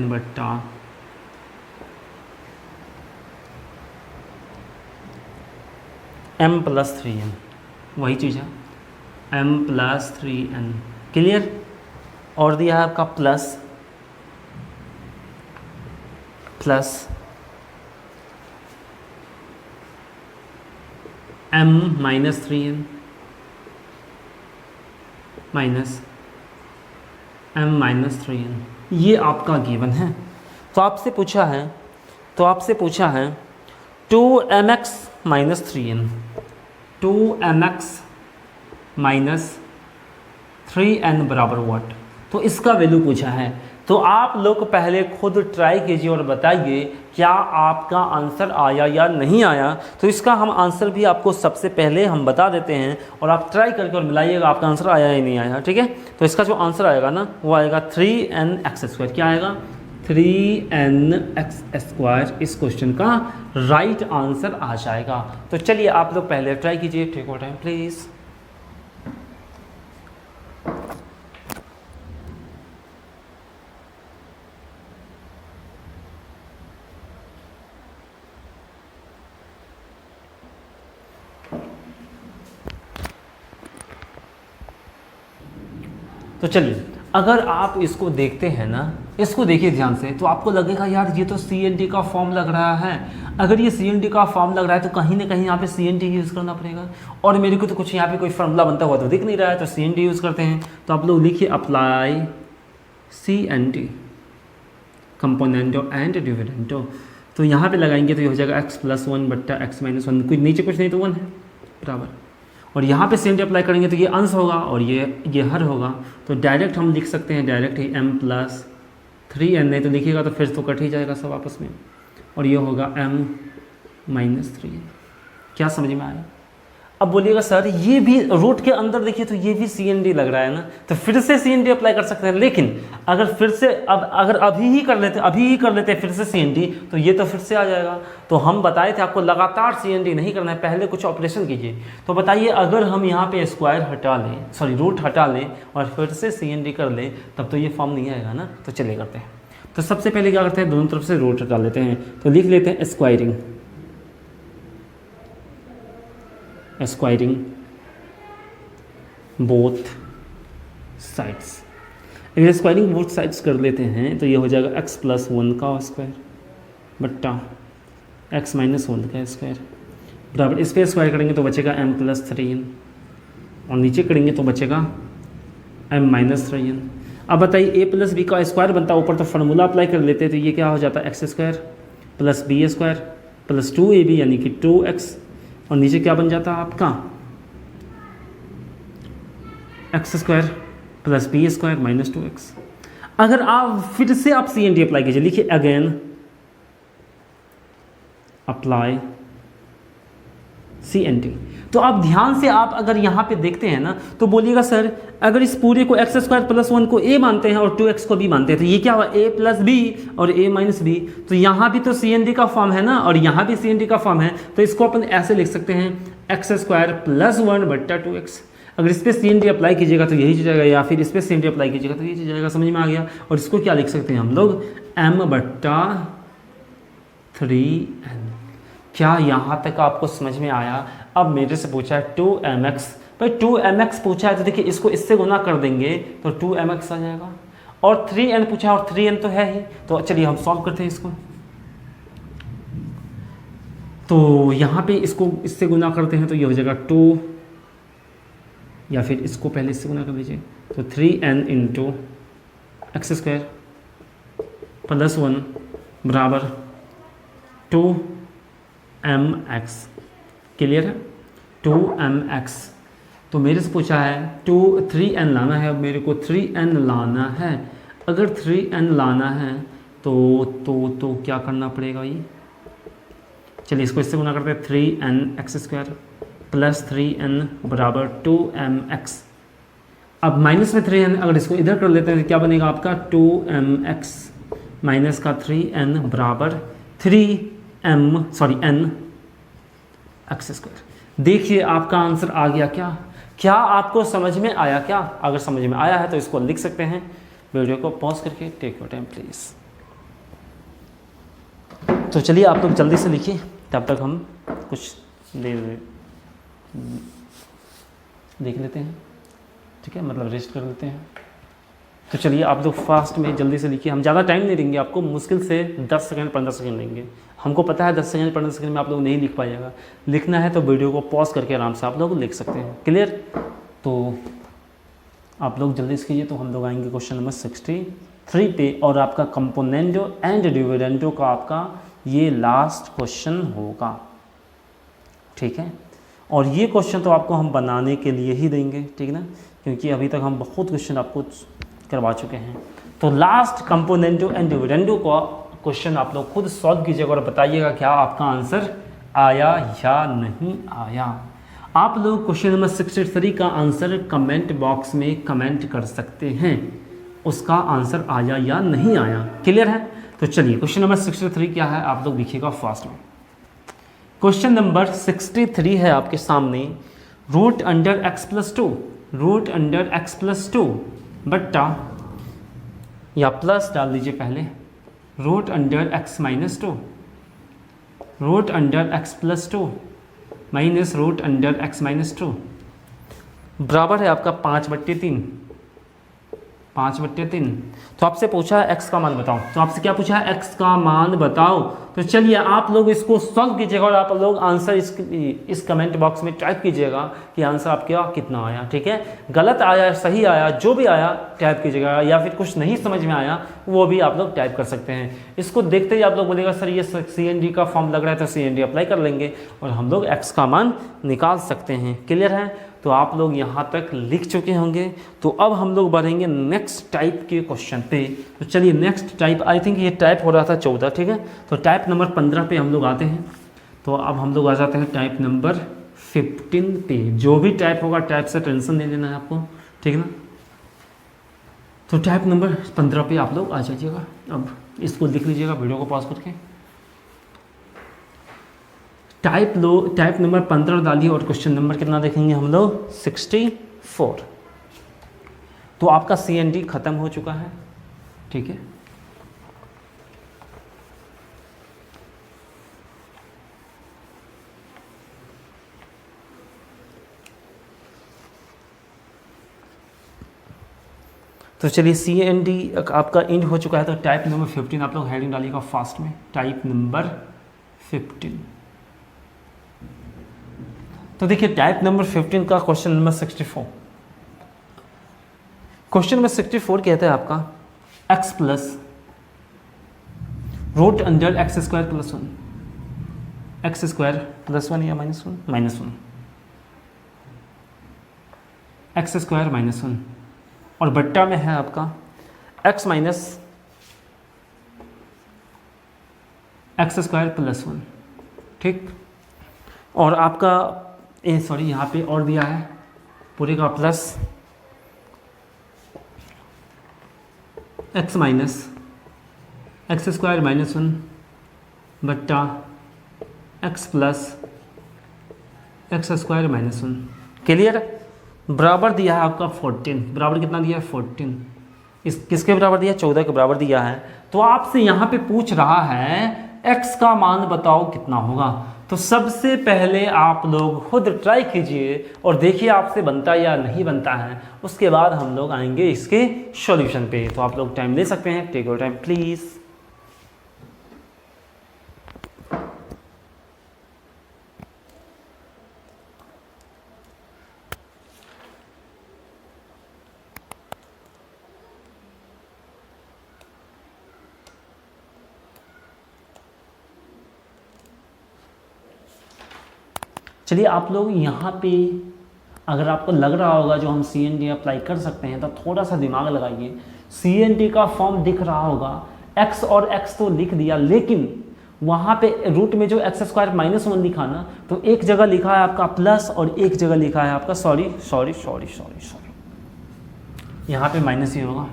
बट्टा m प्लस 3n, वही चीज़ है m प्लस 3n, क्लियर। और दिया है आपका plus m minus 3n minus m minus 3n, ये आपका गिवन है। तो आपसे पूछा है 2mx minus 3n, 2mx minus 3n बराबर व्हाट। तो इसका वैल्यू पूछा है। तो आप लोग पहले खुद ट्राई कीजिए और बताइए क्या आपका आंसर आया या नहीं आया। तो इसका हम आंसर भी आपको सबसे पहले हम बता देते हैं और आप ट्राई करके और मिलाइएगा आपका आंसर आया या नहीं आया, ठीक है। तो इसका जो आंसर आएगा ना वो आएगा 3nx²। क्या आएगा? 3nx²। इस क्वेश्चन का राइट आंसर आ जाएगा। तो चलिए आप लोग पहले ट्राई कीजिए। Take your time please. तो चलिए अगर आप इसको देखते हैं ना, इसको देखिए ध्यान से, तो आपको लगेगा यार ये तो CNT का फॉर्म लग रहा है। अगर ये CNT का फॉर्म लग रहा है तो कहीं ना कहीं यहाँ पे CNT यूज़ करना पड़ेगा। और मेरे को तो कुछ यहाँ पे कोई फार्मूला बनता हुआ तो दिख नहीं रहा है, तो CNT यूज़ करते हैं। तो आप लोग लिखिए अप्लाई CNT कंपोनेंटो एंड डिविडेंडो। तो यहाँ पे लगाएंगे तो ये हो जाएगा x+1 बट्टा x-1, कोई नीचे कुछ नहीं तो 1 है बराबर। और यहाँ पे CNT अप्लाई करेंगे तो ये अंश होगा और ये हर होगा। तो डायरेक्ट हम लिख सकते हैं डायरेक्ट ही m+3n, नहीं तो लिखिएगा तो फिर तो कट ही जाएगा सब आपस में। और ये होगा m-3n। क्या समझ में आया? अब बोलिएगा सर ये भी रूट के अंदर देखिए तो ये भी CNT लग रहा है ना, तो फिर से CNT अप्लाई कर सकते हैं। लेकिन अगर फिर से अगर अभी ही कर लेते फिर से CNT, तो ये तो फिर से आ जाएगा। तो हम बताए थे आपको लगातार CNT नहीं करना है, पहले कुछ ऑपरेशन कीजिए। तो बताइए अगर हम यहाँ पे रूट हटा लें और फिर से CNT कर लें तब तो ये फॉर्म नहीं आएगा ना। तो चलिए करते हैं। तो सबसे पहले क्या करते हैं, दोनों तरफ से रूट हटा लेते हैं। तो लिख लेते हैं स्क्वायरिंग बोथ साइड्स। अगर स्क्वायरिंग बोथ साइड्स कर लेते हैं तो ये हो जाएगा x+1 का स्क्वायर बट्टा x-1 का स्क्वायर बराबर। इस पर स्क्वायर करेंगे तो बचेगा m+3n और नीचे करेंगे तो बचेगा m-3n। अब बताइए a+b का स्क्वायर बनता है, ऊपर तो फार्मूला अप्लाई कर लेते हैं। तो ये क्या हो जाता है x² + b² + 2ab यानी कि 2x, और नीचे क्या बन जाता है आपका x² + b² - 2x। अगर आप फिर से आप CNT अप्लाई कीजिए, लिखिए अगेन अप्लाई CNT। तो आप ध्यान से आप अगर यहाँ पे देखते हैं ना तो बोलिएगा सर अगर इस पूरे को x² + 1 को a मानते हैं और 2x को b मानते हैं तो ये क्या हुआ a + b और a - b। तो यहाँ भी तो CNT का फॉर्म है ना और यहाँ भी CNT का फॉर्म है। तो इसको अपन ऐसे लिख सकते हैं x² + 1 बट्टा 2x। अगर इस पर CNT अप्लाई कीजिएगा तो यही चीज़ आएगा, या फिर इस पर CNT अप्लाई कीजिएगा तो यही चीज़ आएगा। समझ में आ गया? और इसको क्या लिख सकते हैं हम लोग m/3n। क्या यहाँ तक आपको समझ में आया? अब मेरे से पूछा है 2mx, भाई 2mx पूछा है तो देखिए इसको इससे गुना कर देंगे तो 2mx आ जाएगा। और 3n पूछा है और 3n तो है ही। तो चलिए हम सॉल्व करते हैं इसको। तो यहाँ पे इसको इससे गुना करते हैं तो ये हो जाएगा 2, या फिर इसको पहले इससे गुना कर दीजिए तो 3n × x² + 1 बराबर 2 2mx। क्लियर है? 2mx। तो मेरे से पूछा है 3n लाना है। अब मेरे को 3n लाना है। अगर 3n लाना है तो क्या करना पड़ेगा ये? चलिए इसको इससे गुना करते हैं। 3n x² प्लस 3n बराबर 2mx। अब माइनस में 3n, अगर इसको इधर कर लेते हैं तो क्या बनेगा आपका 2mx माइनस का 3n बराबर n x²। देखिए आपका आंसर आ गया क्या? क्या आपको समझ में आया क्या? अगर समझ में आया है तो इसको लिख सकते हैं। वीडियो को पॉज करके टेक योर टाइम प्लीज़। तो चलिए आप लोग जल्दी से लिखिए, तब तक हम कुछ देख लेते हैं। ठीक है, मतलब रेस्ट कर लेते हैं। तो चलिए आप लोग फास्ट में जल्दी से लिखिए। हम ज़्यादा टाइम नहीं देंगे आपको, मुश्किल से 10 सेकंड 15 सेकंड लेंगे। हमको पता है 10 सेकंड 15 सेकंड में आप लोग नहीं लिख पाइएगा। लिखना है तो वीडियो को पॉज करके आराम से आप लोग लिख सकते हैं। क्लियर? तो आप लोग जल्दी से कीजिए। तो हम लोग आएंगे क्वेश्चन नंबर 63 पे, और आपका कंपोनेंडो एंड डिविडेंडो का आपका ये लास्ट क्वेश्चन होगा। ठीक है, और ये क्वेश्चन तो आपको हम बनाने के लिए ही देंगे, ठीक है ना, क्योंकि अभी तक हम बहुत क्वेश्चन आपको करवा चुके हैं। तो लास्ट कंपोनेंटो एंड डिविडेंडो का क्वेश्चन आप लोग खुद सॉल्व कीजिएगा और बताइएगा क्या आपका आंसर आया या नहीं आया। आप लोग क्वेश्चन नंबर 63 का आंसर कमेंट बॉक्स में कमेंट कर सकते हैं, उसका आंसर आया या नहीं आया। क्लियर है? तो चलिए क्वेश्चन नंबर 63 क्या है आप लोग देखिएगा फास्ट में। क्वेश्चन नंबर 63 है आपके सामने, रूट अंडर x + 2 बट्टा, या प्लस डाल दीजिए पहले, root under x - 2 x + 2 minus root under x - 2 बराबर है आपका 5/3। तो आपसे पूछा है x का मान बताओ। तो आपसे क्या पूछा है? x का मान बताओ। तो चलिए आप लोग इसको सॉल्व कीजिएगा और आप लोग आंसर इस कमेंट बॉक्स में टाइप कीजिएगा कि आंसर आपका कितना आया। ठीक है, गलत आया सही आया जो भी आया टाइप कीजिएगा, या फिर कुछ नहीं समझ में आया वो भी आप लोग टाइप कर सकते हैं। इसको देखते ही आप लोग बोलेगा सर ये CND का फॉर्म लग रहा है, तो CND अप्लाई कर लेंगे और हम लोग x का मान निकाल सकते हैं। क्लियर है? तो आप लोग यहाँ तक लिख चुके होंगे। तो अब हम लोग बढ़ेंगे नेक्स्ट टाइप के क्वेश्चन पे। तो चलिए नेक्स्ट टाइप, आई थिंक ये टाइप हो रहा था 14। ठीक है, तो टाइप नंबर 15 पे हम लोग आते हैं। तो अब हम लोग आ जाते हैं टाइप नंबर 15 पे। जो भी टाइप होगा टाइप से टेंशन नहीं लेना है आपको, ठीक है ना। तो टाइप नंबर 15 पे आप लोग आ जाइएगा। अब इसको लिख लीजिएगा वीडियो को पॉज करके। टाइप नंबर 15 डालिए और क्वेश्चन नंबर कितना देखेंगे हम लोग? 64। तो आपका CND खत्म हो चुका है। ठीक है, तो चलिए CND आपका इंड हो चुका है। तो टाइप नंबर 15 आप लोग हेडिंग डालिएगा फास्ट में, टाइप नंबर 15। तो देखिए टाइप नंबर 15 का क्वेश्चन नंबर 64। क्वेश्चन नंबर 64 कहता है आपका x plus root under x² + 1, x² + 1 या -1 x² - 1, और बट्टा में है आपका x माइनस x² + 1। ठीक, और आपका सॉरी यहाँ पे और दिया है पूरे का प्लस x माइनस x² - 1 बट्टा x प्लस x² - 1। क्लियर? बराबर दिया है आपका 14। बराबर कितना दिया है? 14। इस किसके बराबर दिया है? 14 के बराबर दिया है। तो आपसे यहाँ पे पूछ रहा है x का मान बताओ कितना होगा। तो सबसे पहले आप लोग खुद ट्राई कीजिए और देखिए आपसे बनता है या नहीं बनता है। उसके बाद हम लोग आएंगे इसके सॉल्यूशन पे। तो आप लोग टाइम ले सकते हैं, टेक योर टाइम प्लीज़। चलिए आप लोग यहाँ पे अगर आपको लग रहा होगा जो हम सी एन डी अप्लाई कर सकते हैं तो थोड़ा सा दिमाग लगाइए। सी एन डी का फॉर्म दिख रहा होगा, x और x तो लिख दिया, लेकिन वहाँ पे रूट में जो एक्स स्क्वायर माइनस 1 लिखा ना, तो एक जगह लिखा है आपका प्लस और एक जगह लिखा है आपका सॉरी, यहाँ पे माइनस ही होगा,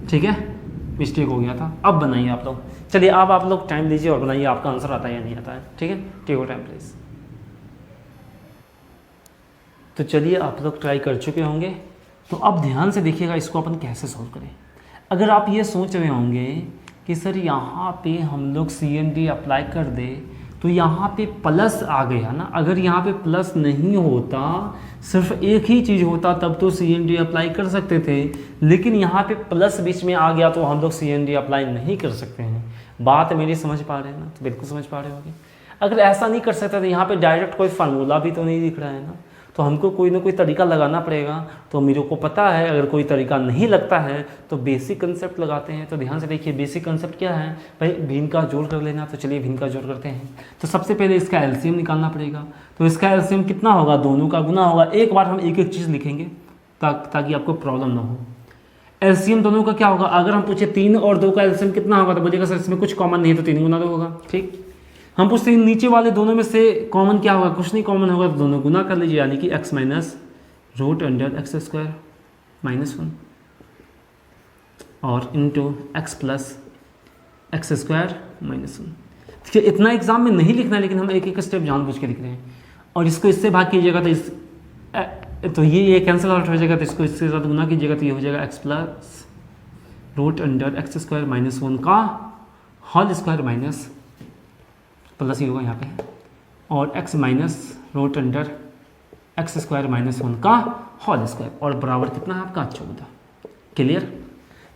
ठीक है, मिस्टेक हो गया था। अब बनाइए आप लोग, चलिए अब आप लोग टाइम लीजिए और बनाइए, आपका आंसर आता है या नहीं आता है, ठीक है, टेक योर टाइम प्लीज। तो चलिए आप लोग ट्राई कर चुके होंगे, तो अब ध्यान से देखिएगा इसको अपन कैसे सॉल्व करें। अगर आप ये सोच रहे होंगे कि सर यहाँ पे हम लोग सी एन डी अप्लाई कर दे तो यहाँ पे प्लस आ गया ना, अगर यहाँ पे प्लस नहीं होता, सिर्फ एक ही चीज़ होता तब तो सी एन डी अप्लाई कर सकते थे, लेकिन यहाँ पे प्लस बीच में आ गया तो हम लोग सी एन डी अप्लाई नहीं कर सकते हैं। बात मेरी समझ पा रहे हैं ना? तो बिल्कुल समझ पा रहे होंगे। अगर ऐसा नहीं कर सकते तो यहाँ पे डायरेक्ट कोई फार्मूला भी तो नहीं दिख रहा है ना, तो हमको कोई ना कोई तरीका लगाना पड़ेगा। तो मेरे को पता है अगर कोई तरीका नहीं लगता है तो बेसिक कंसेप्ट लगाते हैं। तो ध्यान से देखिए बेसिक कंसेप्ट क्या है भाई, भिन्न का जोड़ कर लेना। तो चलिए भिन्न का जोड़ करते हैं। तो सबसे पहले इसका एलसीएम निकालना पड़ेगा। तो इसका एलसीएम कितना होगा, दोनों का गुना होगा। एक बार हम एक एक चीज़ लिखेंगे ताकि आपको प्रॉब्लम ना हो। एलसीएम दोनों का क्या होगा, अगर हम पूछे 3 और 2 का एलसीएम कितना होगा तो बोलिएगा सर इसमें कुछ कॉमन नहीं है तो 3 गुना 2 होगा, ठीक। हम पूछते हैं नीचे वाले दोनों में से कॉमन क्या होगा, कुछ नहीं कॉमन होगा तो दोनों गुना कर लीजिए, यानी कि x minus root under X square minus 1 और into X plus X square minus 1। देखिए इतना एग्जाम में नहीं लिखना है, लेकिन हम एक एक स्टेप जानबूझ के लिख रहे हैं। और इसको इससे भाग कीजिएगा तो ये कैंसिल आउट हो जाएगा, तो इसको इसके साथ गुना कीजिएगा तो ये हो जाएगा X plus root under X square minus 1 का होल स्क्वायर माइनस प्लस ही होगा यहाँ पे, और x minus root under X square minus 1 का होल स्क्वायर, और बराबर कितना है आपका 14। क्लियर।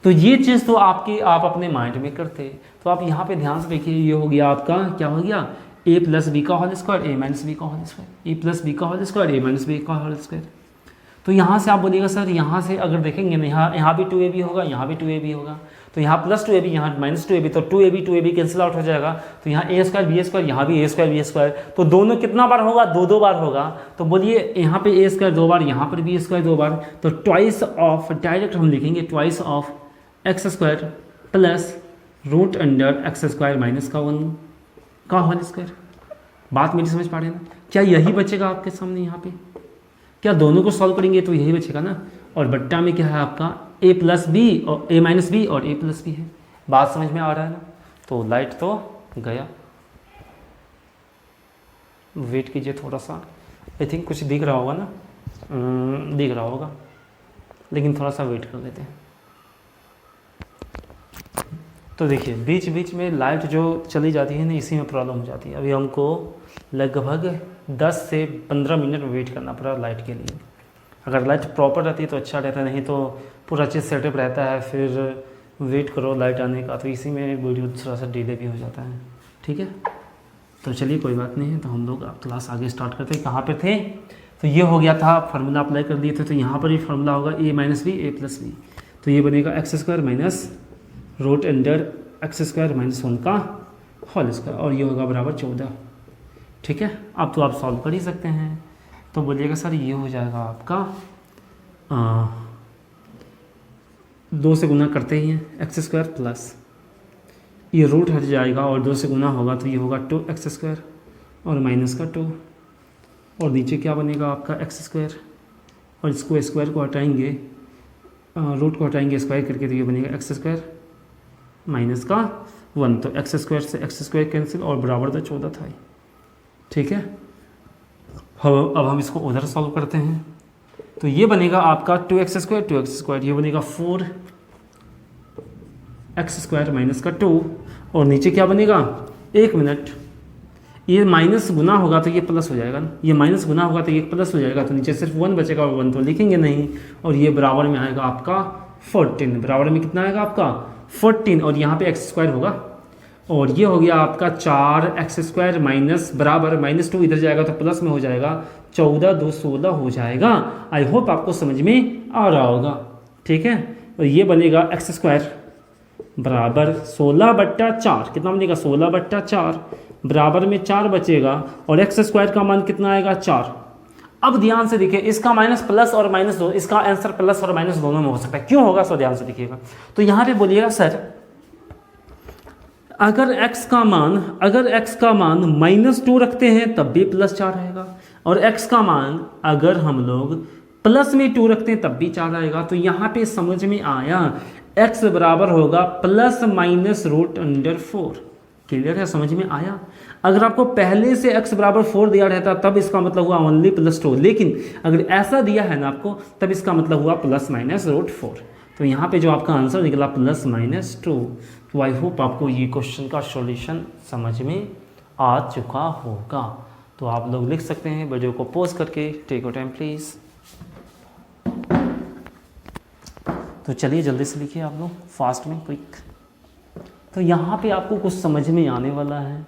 तो ये चीज़ तो आप अपने माइंड में करते। तो आप यहाँ पे ध्यान से देखिए, ये हो गया आपका क्या हो गया, a प्लस बी का होल स्क्वायर ए माइनस बी का होल स्क्वायर, ए प्लस बी का होल स्क्वायर ए माइनस बी का होल स्क्वायर। तो यहाँ से आप बोलिएगा सर यहाँ से अगर देखेंगे ना, यहाँ भी 2ab होगा, यहाँ भी 2ab होगा, तो यहाँ प्लस 2ab यहाँ माइनस 2ab, तो 2ab कैंसिल आउट हो जाएगा। तो यहाँ a स्क्वायर बी स्क्वायर, यहाँ भी a स्क्वायर बी स्क्वायर, तो दोनों कितना बार होगा, 2 बार होगा। तो बोलिए यहाँ पे a स्क्वायर 2 बार, यहाँ पर बी स्क्वायर 2 बार, तो ट्वाइस ऑफ, डायरेक्ट हम लिखेंगे twice of X square plus root under X square minus का 1 का होल स्क्वायर। बात मेरी समझ पा रहे हैं ना? क्या यही बचेगा आपके सामने यहाँ पे? क्या दोनों को सॉल्व करेंगे तो यही बचेगा ना। और बट्टा में क्या है आपका a प्लस बी और a माइनस बी और a प्लस बी है। बात समझ में आ रहा है ना? तो लाइट तो गया, वेट कीजिए थोड़ा सा, आई थिंक कुछ दिख रहा होगा ना, दिख रहा होगा, लेकिन थोड़ा सा वेट कर लेते हैं। तो देखिए बीच बीच में लाइट जो चली जाती है ना, इसी में प्रॉब्लम हो जाती है। अभी हमको लगभग 10 से 15 मिनट वेट करना पड़ा लाइट के लिए। अगर लाइट प्रॉपर रहती है तो अच्छा रहता है, नहीं तो पूरा चीज़ सेटअप रहता है, फिर वेट करो लाइट आने का, तो इसी में वीडियो थोड़ा सा डिले भी हो जाता है, ठीक है। तो चलिए कोई बात नहीं है, तो हम लोग क्लास आगे स्टार्ट करते हैं। कहाँ पे थे? तो ये हो गया था, फार्मूला अप्लाई कर दिए थे, तो यहाँ पर ही फार्मूला होगा a minus B A plus B, तो ये बनेगा X square minus root under X square minus 1 का होल स्क्वायर, और ये होगा बराबर 14, ठीक है। अब तो आप सॉल्व कर ही सकते हैं। तो बोलिएगा सर ये हो जाएगा आपका 2 से गुना करते ही हैं एक्स स्क्वायर प्लस ये रूट हट जाएगा और 2 से गुना होगा तो ये होगा 2 एक्स स्क्वायर और माइनस का 2, और नीचे क्या बनेगा आपका एक्स स्क्वायर, और इसको स्क्वायर को हटाएंगे, रूट को हटाएंगे स्क्वायर करके, तो ये बनेगा एक्स स्क्वायर माइनस का 1, तो एक्स स्क्वायर से एक्स स्क्वायर कैंसिल और बराबर तो 14 था, ठीक है। अब हम इसको उधर सॉल्व करते हैं। तो ये बनेगा आपका 2x स्क्वायर, ये बनेगा 4x स्क्वायर माइनस का 2, और नीचे क्या बनेगा, 1 मिनट, ये माइनस गुना होगा तो ये प्लस हो जाएगा ना, ये माइनस गुना होगा तो ये प्लस हो जाएगा, तो नीचे सिर्फ 1 बचेगा, और 1 तो लिखेंगे नहीं, और ये बराबर में आएगा आपका 14, बराबर में कितना आएगा आपका 14, और यहाँ पे एक्स स्क्वायर होगा, और ये हो गया आपका 4x स्क्वायर माइनस बराबर माइनस 2 इधर जाएगा तो प्लस में हो जाएगा, 14 2 16 हो जाएगा। आई होप आपको समझ में आ रहा होगा, ठीक है। और ये बनेगा एक्स स्क्वायर बराबर 16/4, कितना बनेगा 16/4 बराबर में 4 बचेगा और एक्स स्क्वायर का मान कितना आएगा 4। अब ध्यान से देखिए, इसका माइनस प्लस और माइनस दो, इसका आंसर प्लस और माइनस दोनों में हो सकता है। क्यों होगा सो ध्यान से देखिएगा। तो यहाँ पे बोलिएगा सर अगर x का मान -2 रखते हैं तब भी +4 आएगा, और x का मान अगर हम लोग प्लस में 2 रखते हैं तब भी 4 आएगा। तो यहाँ पे समझ में आया x बराबर होगा ±√4। क्लियर है, समझ में आया। अगर आपको पहले से x बराबर 4 दिया रहता तब इसका मतलब हुआ ओनली +2, लेकिन अगर ऐसा दिया है ना आपको तब इसका मतलब हुआ ±√4। तो यहाँ पे जो आपका आंसर निकला +-2। तो आई होप आपको ये क्वेश्चन का सॉल्यूशन समझ में आ चुका होगा। तो आप लोग लिख सकते हैं वीडियो को पॉज करके। Take your time please. तो चलिए जल्दी से लिखिए आप लोग, फास्ट में, क्विक। तो यहाँ पे आपको कुछ समझ में आने वाला है।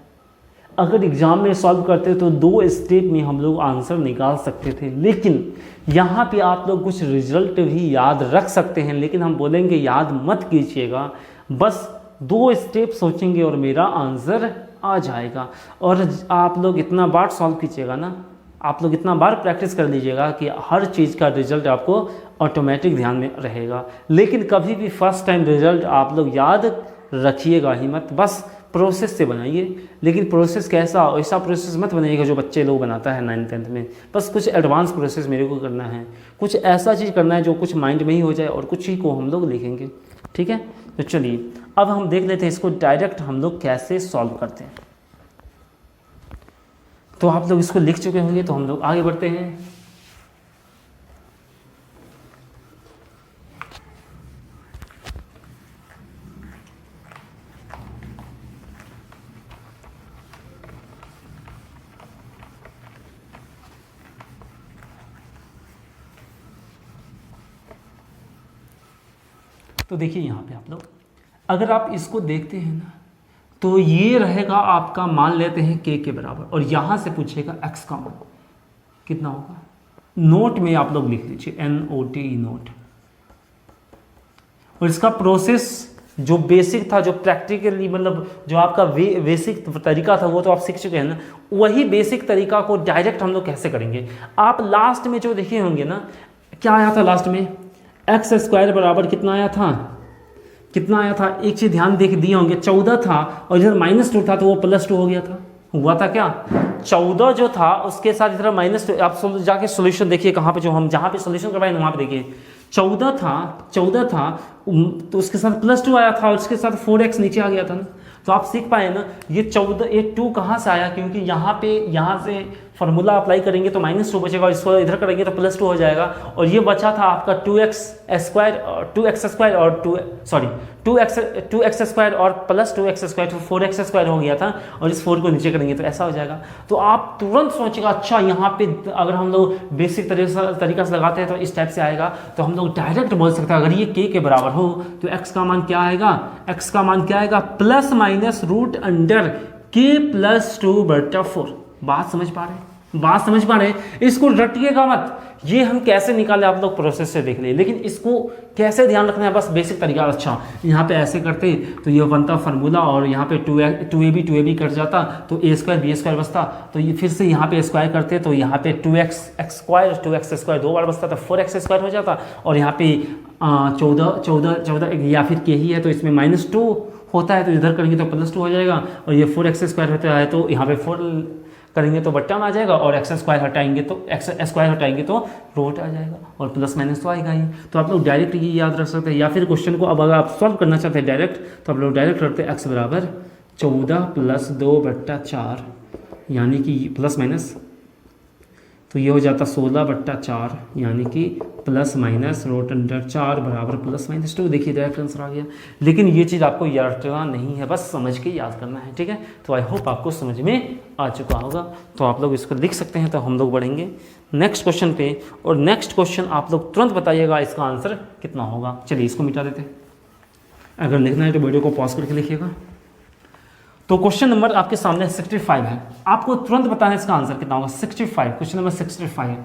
अगर एग्ज़ाम में सॉल्व करते तो 2 स्टेप में हम लोग आंसर निकाल सकते थे, लेकिन यहाँ पे आप लोग कुछ रिजल्ट भी याद रख सकते हैं, लेकिन हम बोलेंगे याद मत कीजिएगा, बस 2 स्टेप सोचेंगे और मेरा आंसर आ जाएगा। और आप लोग इतना बार सॉल्व कीजिएगा ना, आप लोग इतना बार प्रैक्टिस कर लीजिएगा कि हर चीज़ का रिजल्ट आपको ऑटोमेटिक ध्यान में रहेगा। लेकिन कभी भी फर्स्ट टाइम रिजल्ट आप लोग याद रखिएगा ही मत, बस प्रोसेस से बनाइए। लेकिन प्रोसेस कैसा, ऐसा प्रोसेस मत बनाइएगा जो बच्चे लोग बनाता है 9th-10th में। बस कुछ एडवांस प्रोसेस मेरे को करना है, कुछ ऐसा चीज़ करना है जो कुछ माइंड में ही हो जाए और कुछ ही को हम लोग लिखेंगे। ठीक है, तो चलिए अब हम देख लेते हैं इसको डायरेक्ट हम लोग कैसे सॉल्व करते हैं। तो आप लोग इसको लिख चुके होंगे, तो हम लोग आगे बढ़ते हैं। तो देखिए यहाँ पे आप लोग अगर आप इसको देखते हैं ना, तो ये रहेगा आपका, मान लेते हैं k के बराबर, और यहाँ से पूछेगा x का मान कितना होगा। नोट में आप लोग लिख लीजिए NOT नोट। और इसका प्रोसेस जो बेसिक था, जो प्रैक्टिकली मतलब जो आपका बेसिक तरीका था वो तो आप सीख चुके हैं ना, वही बेसिक तरीका को डायरेक्ट हम लोग कैसे करेंगे। आप लास्ट में जो देखे होंगे ना, क्या आया था लास्ट में, एक्स स्क्वायर बराबर कितना आया था, कितना आया था, एक चीज़ ध्यान देख दिए होंगे, 14 था, और इधर -2 था तो वो +2 हो गया था। हुआ था क्या, 14 जो था उसके साथ इधर -2। आप जाके सोल्यूशन देखिए कहाँ पे, जो हम जहाँ पे सोल्यूशन करवाए वहाँ पे देखिए 14 था तो उसके साथ +2 आया था और उसके साथ 4x नीचे आ गया था ना। तो आप सीख पाए ना, ये 2 कहाँ से आया, क्योंकि यहाँ से फार्मूला अप्लाई करेंगे तो -2 बचेगा, और इसको इधर करेंगे तो +2 हो जाएगा। और ये बचा था आपका 2x स्क्वायर और 2x स्क्वायर और 2x स्क्वायर और +2x स्क्वायर, तो 4x स्क्वायर हो गया था, और इस 4 को नीचे करेंगे तो ऐसा हो जाएगा। तो आप तुरंत सोचेगा अच्छा यहाँ पे अगर हम लोग बेसिक तरीका से लगाते हैं तो इस टाइप से आएगा। तो हम लोग डायरेक्ट बोल सकते हैं अगर ये k के बराबर हो तो x का मान क्या आएगा, x का मान क्या आएगा, ±√k+2/4। बात समझ पा रहे हैं, इसको रटिएगा मत। ये हम कैसे निकाले आप लोग प्रोसेस से देख लिए, लेकिन इसको कैसे ध्यान रखना है, बस बेसिक तरीका। अच्छा यहाँ पे ऐसे करते तो ये बनता फार्मूला, और यहाँ पे 2ab कट जाता तो a² b² बचता। तो ये फिर से यहाँ पे स्क्वायर करते तो यहाँ पे 2x² 2 बार बचता तो 4x² हो जाता, और यहाँ पे 14 या फिर k ही है तो इसमें -2 होता है, तो इधर करेंगे तो +2 हो जाएगा, और ये 4x² होता है तो यहाँ पे 4 करेंगे तो बट्टा में आ जाएगा, और x² हटाएंगे तो रूट आ जाएगा, और प्लस माइनस तो आएगा ही। तो आप लोग डायरेक्ट ये याद रख सकते हैं, या फिर क्वेश्चन को अब अगर आप सॉल्व करना चाहते हैं डायरेक्ट तो आप लोग डायरेक्ट रखते हैं x बराबर 14 + 2/4, यानी कि प्लस माइनस, तो ये हो जाता 16/4, यानी कि ±√4 बराबर +-2। देखिए डायरेक्ट आंसर आ गया। लेकिन ये चीज़ आपको याद रखना नहीं है, बस समझ के याद करना है, ठीक है। तो आई होप आपको समझ में आ चुका होगा। तो आप लोग इसको लिख सकते हैं। तो हम लोग बढ़ेंगे नेक्स्ट क्वेश्चन पे, और नेक्स्ट क्वेश्चन आप लोग तुरंत बताइएगा इसका आंसर कितना होगा। चलिए इसको मिटा देते हैं। अगर लिखना है तो वीडियो को पॉज करके लिखिएगा। तो क्वेश्चन नंबर आपके सामने 65 है, आपको तुरंत बताना है इसका आंसर कितना होगा। 65, क्वेश्चन नंबर 65 है।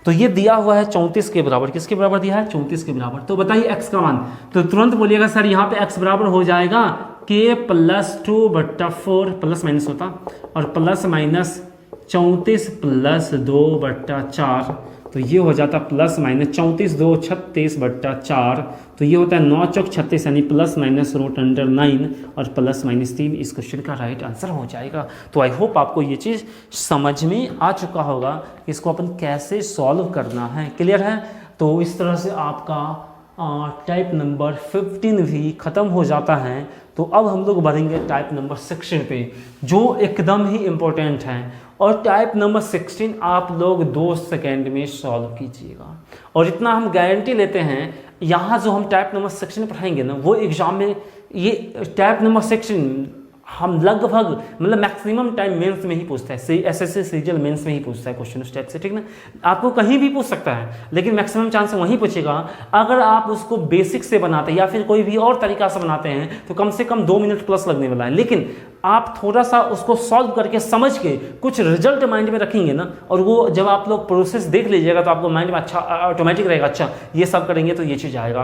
तो ये दिया हुआ है 34 के बराबर, किसके बराबर दिया है 34 के बराबर। तो बताइए x का मान, तो तुरंत बोलिएगा सर यहाँ पे x बराबर हो जाएगा k + 2/4 प्लस माइनस होता और प्लस माइनस 34 + 2/4, तो ये हो जाता प्लस माइनस 34 2 36/4, तो ये होता है 9 चौक 36 यानी प्लस माइनस √9 और प्लस माइनस 3 इस क्वेश्चन का राइट आंसर हो जाएगा। तो आई होप आपको ये चीज़ समझ में आ चुका होगा इसको अपन कैसे सॉल्व करना है, क्लियर है। तो इस तरह से आपका टाइप नंबर 15 भी ख़त्म हो जाता है। तो अब हम लोग बढ़ेंगे टाइप नंबर 16 पे, जो एकदम ही इम्पोर्टेंट है। और टाइप नंबर 16 आप लोग 2 सेकेंड में सॉल्व कीजिएगा, और इतना हम गारंटी लेते हैं यहाँ जो हम टाइप नंबर 16 पढ़ाएंगे ना, वो एग्जाम में ये टाइप नंबर 16 हम लगभग मतलब मैक्सिमम टाइम मेंस में ही पूछता है, एसएससी सीजीएल मेंस में ही पूछता है क्वेश्चन उस टाइप से, ठीक ना। आपको कहीं भी पूछ सकता है, लेकिन मैक्सिमम चांस वहीं पूछेगा। अगर आप उसको बेसिक से बनाते हैं या फिर कोई भी और तरीका से बनाते हैं तो कम से कम 2 मिनट प्लस लगने वाला है। लेकिन आप थोड़ा सा उसको सॉल्व करके समझ के कुछ रिजल्ट माइंड में रखेंगे ना, और वो जब आप लोग प्रोसेस देख लीजिएगा तो आपको माइंड में अच्छा ऑटोमेटिक रहेगा, अच्छा ये सब करेंगे तो ये चीज़ आएगा,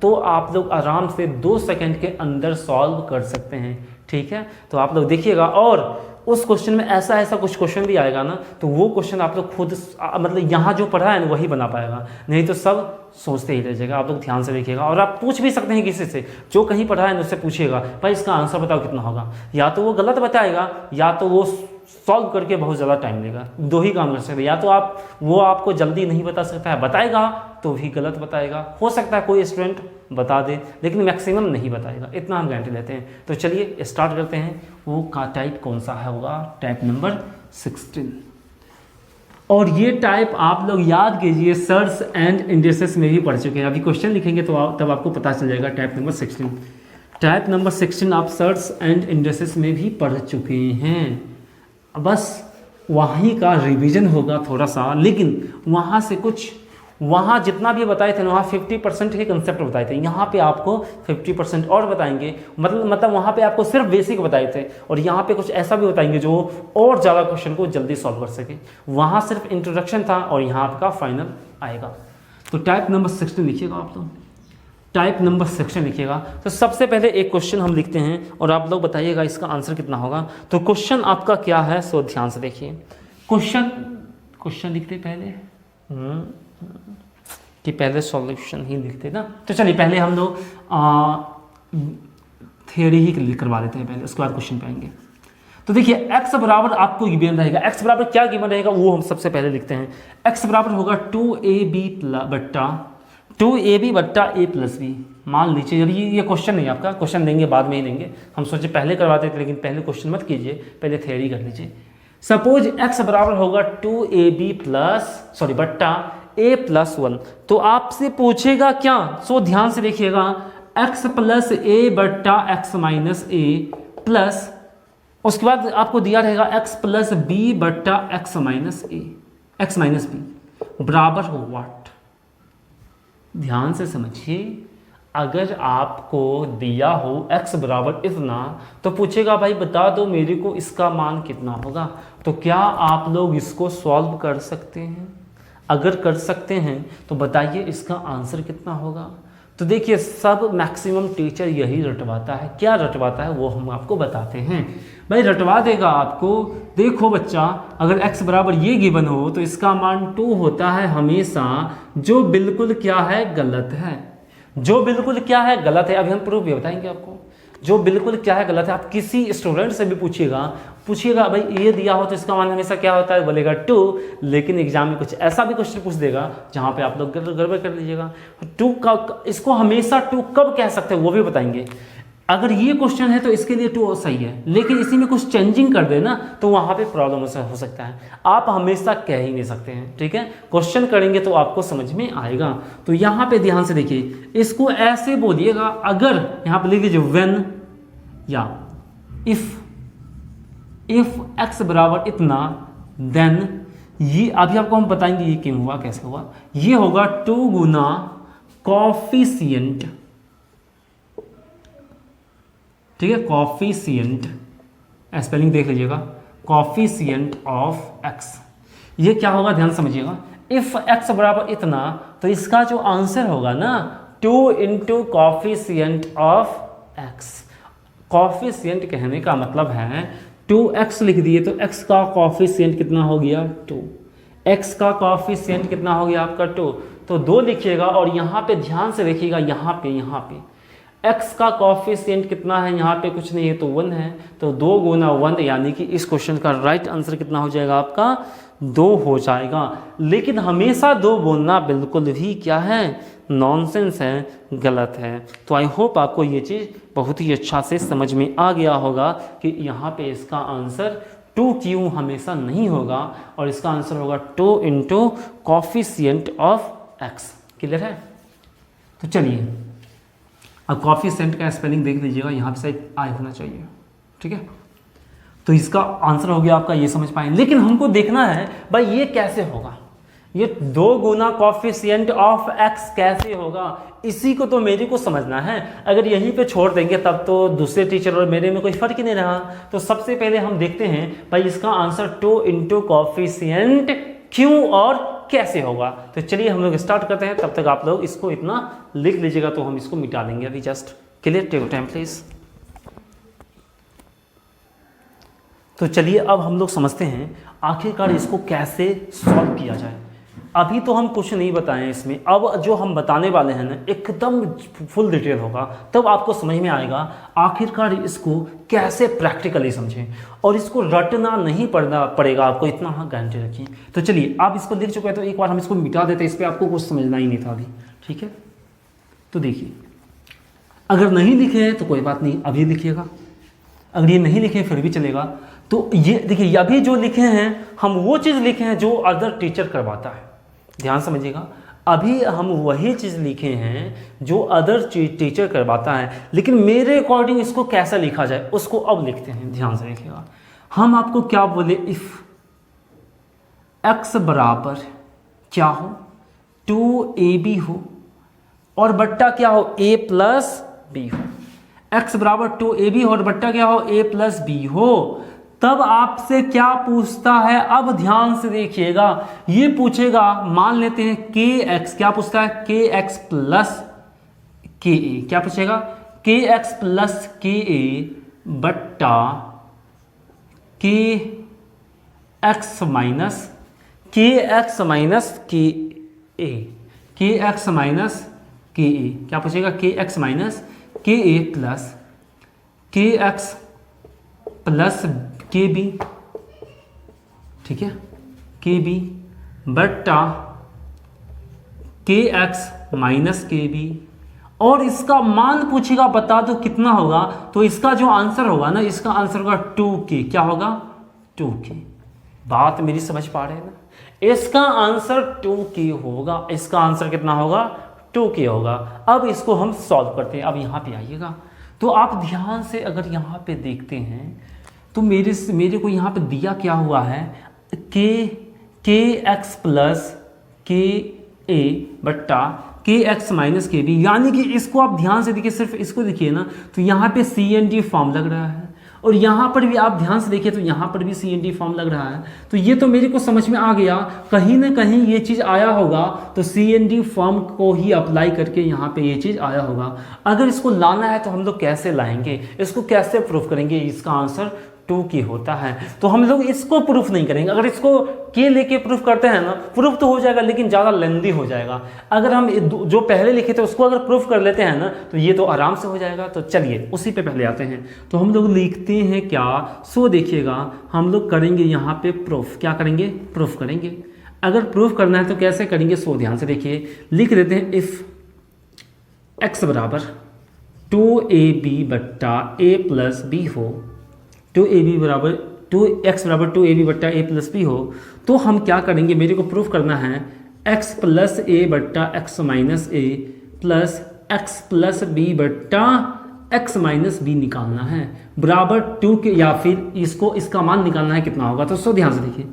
तो आप लोग आराम से 2 सेकेंड के अंदर सॉल्व कर सकते हैं, ठीक है। तो आप लोग देखिएगा, और उस क्वेश्चन में ऐसा कुछ क्वेश्चन भी आएगा ना, तो वो क्वेश्चन आप लोग खुद मतलब यहाँ जो पढ़ा है ना वही बना पाएगा, नहीं तो सब सोचते ही रह जाएगा। आप लोग ध्यान से देखिएगा, और आप पूछ भी सकते हैं किसी से जो कहीं पढ़ा है ना, उससे पूछिएगा भाई इसका आंसर बताओ कितना होगा, या तो वो गलत बताएगा या तो वो सॉल्व करके बहुत ज़्यादा टाइम लेगा। 2 ही काम कर सकते हैं, या तो वो आपको जल्दी नहीं बता सकता है, बताएगा तो भी गलत बताएगा, हो सकता है कोई स्टूडेंट बता दे लेकिन मैक्सिमम नहीं बताएगा, इतना हम गारंटी लेते हैं। तो चलिए स्टार्ट करते हैं, वो का टाइप कौन सा है होगा टाइप नंबर 16। और ये टाइप आप लोग याद कीजिए सर्च एंड इंडेक्सेस में भी पढ़ चुके हैं, अभी क्वेश्चन लिखेंगे तो तब आपको पता चल जाएगा टाइप नंबर 16। टाइप नंबर 16 आप सर्च एंड इंडेक्सेस में भी पढ़ चुके हैं, बस वहीं का रिवीजन होगा थोड़ा सा, लेकिन वहाँ से कुछ वहाँ जितना भी बताए थे वहाँ 50% के कंसेप्ट बताए थे, यहाँ पे आपको 50% और बताएंगे, मतलब वहाँ पे आपको सिर्फ बेसिक बताए थे, और यहाँ पे कुछ ऐसा भी बताएंगे जो और ज़्यादा क्वेश्चन को जल्दी सॉल्व कर सके। वहाँ सिर्फ इंट्रोडक्शन था और यहाँ आपका फाइनल आएगा। तो टाइप नंबर 16 लिखिएगा आप लोग, टाइप नंबर 16 लिखिएगा। तो सबसे पहले एक क्वेश्चन हम लिखते हैं और आप लोग बताइएगा इसका आंसर कितना होगा। तो क्वेश्चन आपका क्या है सो ध्यान से देखिए। क्वेश्चन लिखते पहले कि पहले सॉल्यूशन ही लिखते ना, तो चलिए पहले हम लोग थियोरी ही करवा देते हैं पहले, उसके बाद क्वेश्चन पे आएंगे। तो देखिए x बराबर आपको गिवन रहेगा, x बराबर क्या गिवन रहेगा वो हम सबसे पहले लिखते हैं। x बराबर होगा 2ab बट्टा a प्लस b। मान लीजिए जब ये क्वेश्चन नहीं, आपका क्वेश्चन देंगे बाद में ही लेंगे, हम सोचे पहले करवाते थे, लेकिन पहले क्वेश्चन मत कीजिए, पहले थियोरी कर लीजिए। सपोज x बराबर होगा 2ab बट्टा a + 1, तो आपसे पूछेगा क्या, सो ध्यान से देखिएगा, x + a बट्टा x माइनस a प्लस, उसके बाद आपको दिया रहेगा x + b बट्टा x माइनस b बराबर हो व्हाट। ध्यान से समझिए, अगर आपको दिया हो x बराबर इतना, तो पूछेगा भाई बता दो मेरे को इसका मान कितना होगा। तो क्या आप लोग इसको सॉल्व कर सकते हैं? अगर कर सकते हैं तो बताइए इसका आंसर कितना होगा। तो देखिए सब मैक्सिमम टीचर यही रटवाता है, क्या रटवाता है वो हम आपको बताते हैं। भाई रटवा देगा आपको, देखो बच्चा अगर x बराबर ये गिवन हो तो इसका मान 2 होता है हमेशा, जो बिल्कुल क्या है गलत है, जो बिल्कुल क्या है गलत है। अभी हम प्रूफ भी बताएंगे आपको, जो बिल्कुल क्या है गलत है। आप किसी स्टूडेंट से भी पूछिएगा भाई ये दिया हो तो इसका मान हमेशा क्या होता है, बोलेगा 2, लेकिन एग्जाम में कुछ ऐसा भी क्वेश्चन पूछ देगा जहाँ पे आप लोग गड़बड़ कर लीजिएगा। 2 का इसको हमेशा 2 कब कह सकते हैं वो भी बताएंगे। अगर ये क्वेश्चन है तो इसके लिए 2 सही है, लेकिन इसी में कुछ चेंजिंग कर देना तो वहाँ पे प्रॉब्लम हो सकता है। आप हमेशा कह ही नहीं सकते हैं, ठीक है। क्वेश्चन करेंगे तो आपको समझ में आएगा। तो यहाँ पे ध्यान से देखिए, इसको ऐसे बोलिएगा, अगर यहाँ पे लिख लीजिए व्हेन या इफ x बराबर इतना, देन ये अभी आपको हम बताएंगे ये क्यों हुआ, कैसे हुआ। ये होगा 2 गुना कॉफिशिएंट, ठीक है, कॉफिशिएंट स्पेलिंग देख लीजिएगा, कॉफिशिएंट ऑफ x। ये क्या होगा ध्यान समझिएगा, इफ़ x बराबर इतना, तो इसका जो आंसर होगा ना 2 into coefficient of x। Coefficient कहने का मतलब है 2x लिख दिए तो x का कॉफिशियंट कितना हो गया 2, x का कॉफिशियंट कितना हो गया आपका 2, तो 2 लिखिएगा। और यहाँ पे ध्यान से देखिएगा, यहाँ पे x का कॉफिशियंट कितना है, यहाँ पे कुछ नहीं है तो 1 है, तो 2 गुना 1, यानी कि इस क्वेश्चन का राइट आंसर कितना हो जाएगा आपका 2 हो जाएगा। लेकिन हमेशा 2 बोलना बिल्कुल भी क्या है, नॉनसेंस है, गलत है। तो आई होप आपको ये चीज़ बहुत ही अच्छा से समझ में आ गया होगा कि यहाँ पे इसका आंसर 2 क्यों हमेशा नहीं होगा, और इसका आंसर होगा 2 into coefficient of x। Clear है? तो चलिए अब कॉफिशियंट का स्पेलिंग देख लीजिएगा, यहाँ पे शायद आई होना चाहिए, ठीक है। तो इसका आंसर हो गया आपका, ये समझ पाए। लेकिन हमको देखना है भाई ये कैसे होगा, ये 2 गुना कॉफिशियंट ऑफ x कैसे होगा, इसी को तो मेरे को समझना है। अगर यहीं पे छोड़ देंगे तब तो दूसरे टीचर और मेरे में कोई फर्क ही नहीं रहा। तो सबसे पहले हम देखते हैं भाई इसका आंसर 2 इंटू कॉफिशियंट क्यों और कैसे होगा। तो चलिए हम लोग स्टार्ट करते हैं, तब तक आप लोग इसको इतना लिख लीजिएगा तो हम इसको मिटा देंगे अभी just. Clear? Take time please. तो चलिए अब हम लोग समझते हैं आखिरकार इसको कैसे सॉल्व किया जाए। अभी तो हम कुछ नहीं बताएं इसमें, अब जो हम बताने वाले हैं ना एकदम फुल डिटेल होगा, तब आपको समझ में आएगा आखिरकार इसको कैसे प्रैक्टिकली समझें। और इसको रटना नहीं पड़ेगा आपको, इतना हाँ गारंटी रखिए। तो चलिए आप इसको लिख चुके हैं तो एक बार हम इसको मिटा देते हैं, इस पर आपको कुछ समझना ही नहीं था अभी, ठीक है। तो देखिए अगर नहीं लिखे हैं तो कोई बात नहीं, अभी लिखिएगा। अगर ये नहीं लिखे फिर भी चलेगा। तो ये देखिए अभी जो लिखे हैं हम वो चीज़ लिखे हैं जो अदर टीचर करवाता है, ध्यान समझिएगा। अभी हम वही चीज़ लिखे हैं जो अदर टीचर करवाता है, लेकिन मेरे अकॉर्डिंग इसको कैसा लिखा जाए उसको अब लिखते हैं, ध्यान से देखिएगा। हम आपको क्या बोले, इफ़ x बराबर क्या हो 2ab हो और बट्टा क्या हो a प्लस b हो। x बराबर 2ab हो और बट्टा क्या हो a प्लस b हो, तब आपसे क्या पूछता है, अब ध्यान से देखिएगा। ये पूछेगा, मान लेते हैं kx, क्या पूछता है kx प्लस ka, क्या पूछेगा kx प्लस ka बट्टा kx minus kx minus ka, kx minus ka, क्या पूछेगा kx minus ka plus kx plus kb, ठीक है, kb बट्टा kx माइनस kb, और इसका मान पूछेगा बता दो कितना होगा। तो इसका जो आंसर होगा ना, इसका आंसर होगा 2k, क्या होगा 2k। बात मेरी समझ पा रहे हैं ना, इसका आंसर 2k होगा, इसका आंसर कितना होगा 2k होगा। अब इसको हम सॉल्व करते हैं। अब यहाँ पे आइएगा तो आप ध्यान से अगर यहाँ पे देखते हैं तो मेरे को यहाँ पे दिया क्या हुआ है, kx प्लस ka बट्टा kx माइनस kb, यानी कि इसको आप ध्यान से देखिए, सिर्फ इसको देखिए ना तो यहाँ पे CND फॉर्म लग रहा है, और यहाँ पर भी आप ध्यान से देखिए तो यहाँ पर भी CND फॉर्म लग रहा है। तो ये तो मेरे को समझ में आ गया, कहीं ना कहीं ये चीज़ आया होगा, तो CND फॉर्म को ही अप्लाई करके यहाँ पे ये चीज़ आया होगा। अगर इसको लाना है तो हम लोग कैसे लाएंगे, इसको कैसे प्रूफ करेंगे, इसका आंसर 2k होता है। तो हम लोग इसको प्रूफ नहीं करेंगे, अगर इसको k लेके प्रूफ करते हैं ना, प्रूफ तो हो जाएगा लेकिन ज़्यादा लेंदी हो जाएगा। अगर हम जो पहले लिखे थे उसको अगर प्रूफ कर लेते हैं ना तो ये तो आराम से हो जाएगा। तो चलिए उसी पे पहले आते हैं। तो हम लोग लिखते हैं क्या, सो देखिएगा हम लोग करेंगे यहाँ पे प्रूफ, क्या करेंगे प्रूफ करेंगे। अगर प्रूफ करना है तो कैसे करेंगे, सो ध्यान से देखिए, लिख देते हैं इफ़ x बराबर 2ab बट्टा a प्लस b हो, 2ab बराबर 2x बराबर 2ab बट्टा a प्लस b हो, तो हम क्या करेंगे, मेरे को प्रूफ करना है x प्लस a बट्टा x minus a plus x plus b बट्टा x माइनस b निकालना है बराबर 2 के, या फिर इसको इसका मान निकालना है कितना होगा। तो ध्यान से देखिए,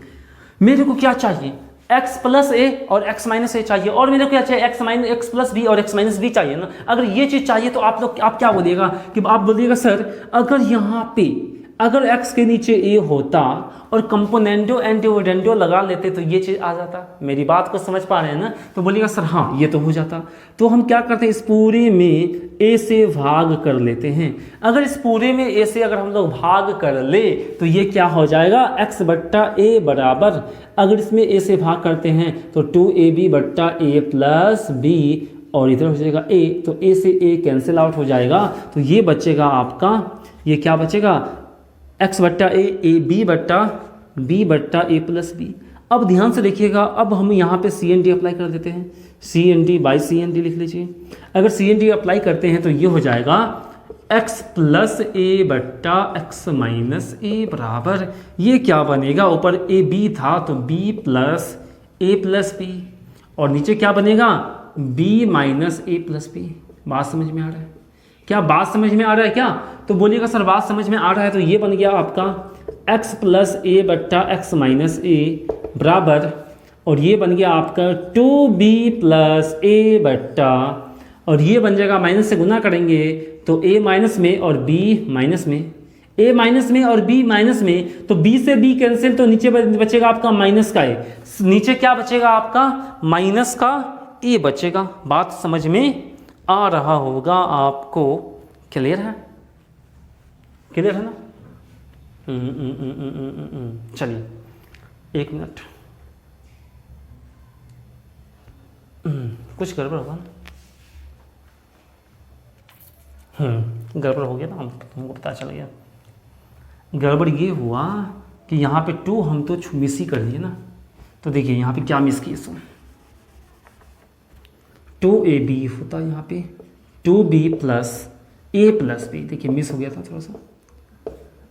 मेरे को क्या चाहिए x प्लस a और x माइनस a चाहिए, और मेरे को क्या चाहिए x प्लस b और x माइनस b चाहिए ना। अगर ये चीज़ चाहिए तो आप क्या बोलिएगा कि आप बोलिएगा सर अगर यहाँ पे अगर x के नीचे a होता और कंपोनेंडो एंड डिविडेंडो लगा लेते तो ये चीज़ आ जाता। मेरी बात को समझ पा रहे हैं ना? तो बोलिएगा सर हाँ ये तो हो जाता। तो हम क्या करते हैं, इस पूरे में a से भाग कर लेते हैं। अगर इस पूरे में a से अगर हम लोग भाग कर ले तो ये क्या हो जाएगा, x बट्टा a बराबर, अगर इसमें a से भाग करते हैं तो 2ab बट्टा a प्लस b, और इधर हो जाएगा a, तो a से a कैंसिल आउट हो जाएगा। तो ये बचेगा आपका, ये क्या बचेगा, x बट्टा a b बट्टा a प्लस b। अब ध्यान से देखिएगा, अब हम यहाँ पे सी एन डी अप्लाई कर देते हैं। C N D by C N D लिख लीजिए। अगर सी एन डी अप्लाई करते हैं तो ये हो जाएगा x प्लस a बट्टा x माइनस a बराबर, ये क्या बनेगा, ऊपर a b था तो b प्लस a b, और नीचे क्या बनेगा b माइनस a b। बात समझ में आ रहा है क्या? बात समझ में आ रहा है क्या? तो बोलिएगा सर बात समझ में आ रहा है। तो ये बन गया आपका x प्लस a बट्टा x माइनस a बराबर, और ये बन गया आपका 2b प्लस a बट्टा, और ये बन जाएगा माइनस से गुना करेंगे तो a माइनस में और b माइनस में, a माइनस में और b माइनस में, तो b से b कैंसिल, तो नीचे बचेगा आपका माइनस का a, नीचे क्या बचेगा आपका माइनस का a बचेगा। बात समझ में आ रहा होगा आपको? क्लियर है? क्लियर है ना? चलिए एक मिनट, कुछ गड़बड़ होगा ना? गड़बड़ हो गया ना, हमको पता चल गया। गड़बड़ ये हुआ कि यहाँ पे 2 हम तो मिस ही कर दिए ना। तो देखिए यहाँ पे क्या मिस किए, सो 2ab होता है यहाँ पे 2b plus a plus b, देखिए मिस हो गया था थोड़ा सा,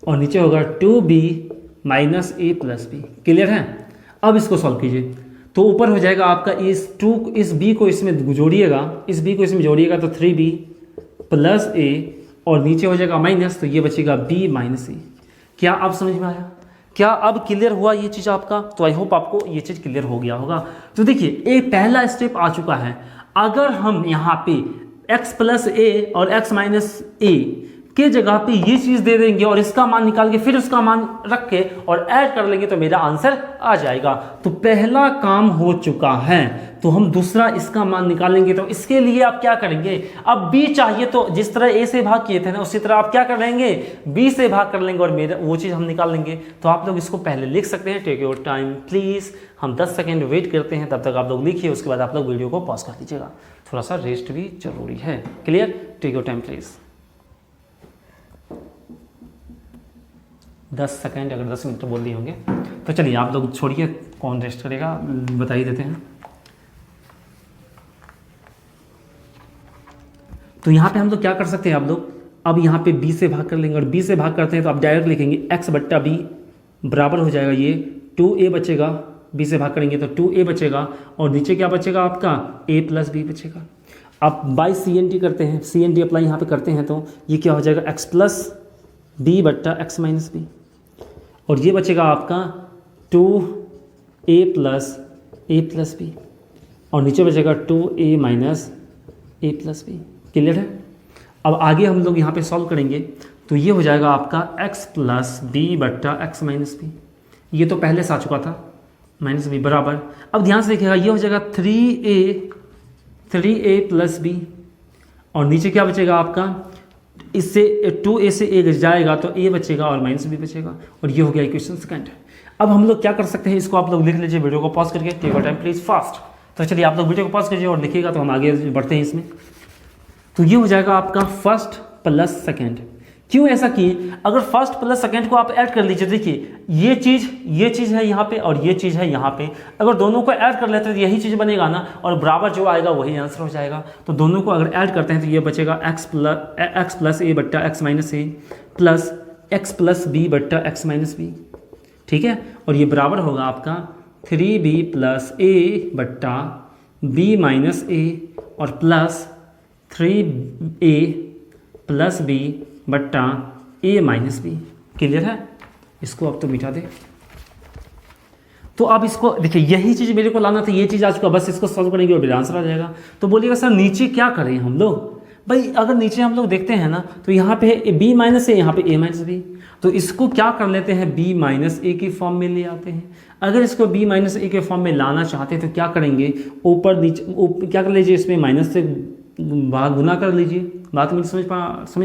और नीचे होगा 2b minus a plus b। Clear है? अब इसको सॉल्व कीजिए तो ऊपर हो जाएगा आपका इस b को इसमें जोड़िएगा, इस b को इसमें जोड़िएगा तो 3b प्लस a, और नीचे हो जाएगा माइनस, तो ये बचेगा b माइनस a। क्या आप समझ में आया? क्या अब क्लियर हुआ ये चीज़ आपका? तो आई होप आपको ये चीज़ क्लियर हो गया होगा। तो देखिए ये पहला स्टेप आ चुका है। अगर हम यहाँ पे x प्लस a और x माइनस a के जगह पे ये चीज़ दे देंगे और इसका मान निकाल के फिर उसका मान रख के और ऐड कर लेंगे तो मेरा आंसर आ जाएगा। तो पहला काम हो चुका है, तो हम दूसरा इसका मान निकालेंगे। तो इसके लिए आप क्या करेंगे, अब b चाहिए तो जिस तरह a से भाग किए थे ना उसी तरह आप क्या कर लेंगे, b से भाग कर लेंगे और मेरा वो चीज़ हम निकाल लेंगे। तो आप लोग इसको पहले लिख सकते हैं। टेक योर टाइम प्लीज़, हम 10 सेकेंड वेट करते हैं, तब तक आप लोग लिखिए, उसके बाद आप लोग वीडियो को पॉज कर दीजिएगा, थोड़ा सा रेस्ट भी जरूरी है। Clear? Take your time please. 10 second, अगर 10 मिनट बोल दिए होंगे तो चलिए आप लोग छोड़िए, कौन रेस्ट करेगा बता ही देते हैं। तो यहाँ पे हम लोग क्या कर सकते हैं, आप लोग अब यहाँ पे b से भाग कर लेंगे, और b से भाग करते हैं तो आप डायरेक्ट लिखेंगे x बट्टा b बराबर हो जाएगा ये 2a बचेगा, b से भाग करेंगे तो 2a बचेगा, और नीचे क्या बचेगा आपका a प्लस b बचेगा। आप बाई सी एन टी करते हैं, सी एन टी अप्लाई यहाँ पे करते हैं तो ये क्या हो जाएगा x प्लस b बट्टा x माइनस b, और ये बचेगा आपका 2a प्लस b, और नीचे बचेगा 2a minus a plus b। Clear है? अब आगे हम लोग यहाँ पे सॉल्व करेंगे तो ये हो जाएगा आपका x प्लस b बट्टा x माइनस b, ये तो पहले से आ चुका था माइनस b बराबर। अब ध्यान से देखिएगा ये हो जाएगा 3a प्लस b, और नीचे क्या बचेगा आपका, इससे 2a से a जाएगा तो a बचेगा और माइनस b बचेगा, और ये हो गया इक्वेशन सेकंड। अब हम लोग क्या कर सकते हैं, इसको आप लोग लिख लीजिए वीडियो को पॉज करके। Take your time please fast. तो चलिए आप लोग वीडियो को पॉज कीजिए और लिखिएगा, तो हम आगे बढ़ते हैं इसमें। तो ये हो जाएगा आपका फर्स्ट प्लस सेकंड। क्यों ऐसा किए, अगर फर्स्ट प्लस सेकंड को आप ऐड कर लीजिए, देखिए ये चीज़ है यहाँ पे और ये चीज़ है यहाँ पे, अगर दोनों को ऐड कर लेते हैं तो यही चीज़ बनेगा ना, और बराबर जो आएगा वही आंसर हो जाएगा। तो दोनों को अगर ऐड करते हैं तो ये बचेगा x प्लस a बट्टा x minus a plus x plus b बट्टा x माइनस b, ठीक है, और ये बराबर होगा आपका 3b प्लस a बट्टा b माइनस a और प्लस 3a प्लस b बट्टा a माइनस b। क्लियर है? इसको अब तो मिटा दे। तो अब इसको देखिए, यही चीज़ मेरे को लाना था, ये चीज़ आ चुका, बस इसको सॉल्व करेंगे और मेरा आंसर आ जाएगा। तो बोलिएगा सर नीचे क्या करें हम लोग, भाई अगर नीचे हम लोग देखते हैं ना तो यहाँ पे है b माइनस ए, यहाँ पे a माइनस बी, तो इसको क्या कर लेते हैं b माइनस ए की फॉर्म में ले आते हैं। अगर इसको b माइनस ए के फॉर्म में लाना चाहते हैं तो क्या करेंगे, ऊपर नीचे क्या कर लीजिए, इसमें माइनस से गुना कर लीजिए, बात मुझे समझ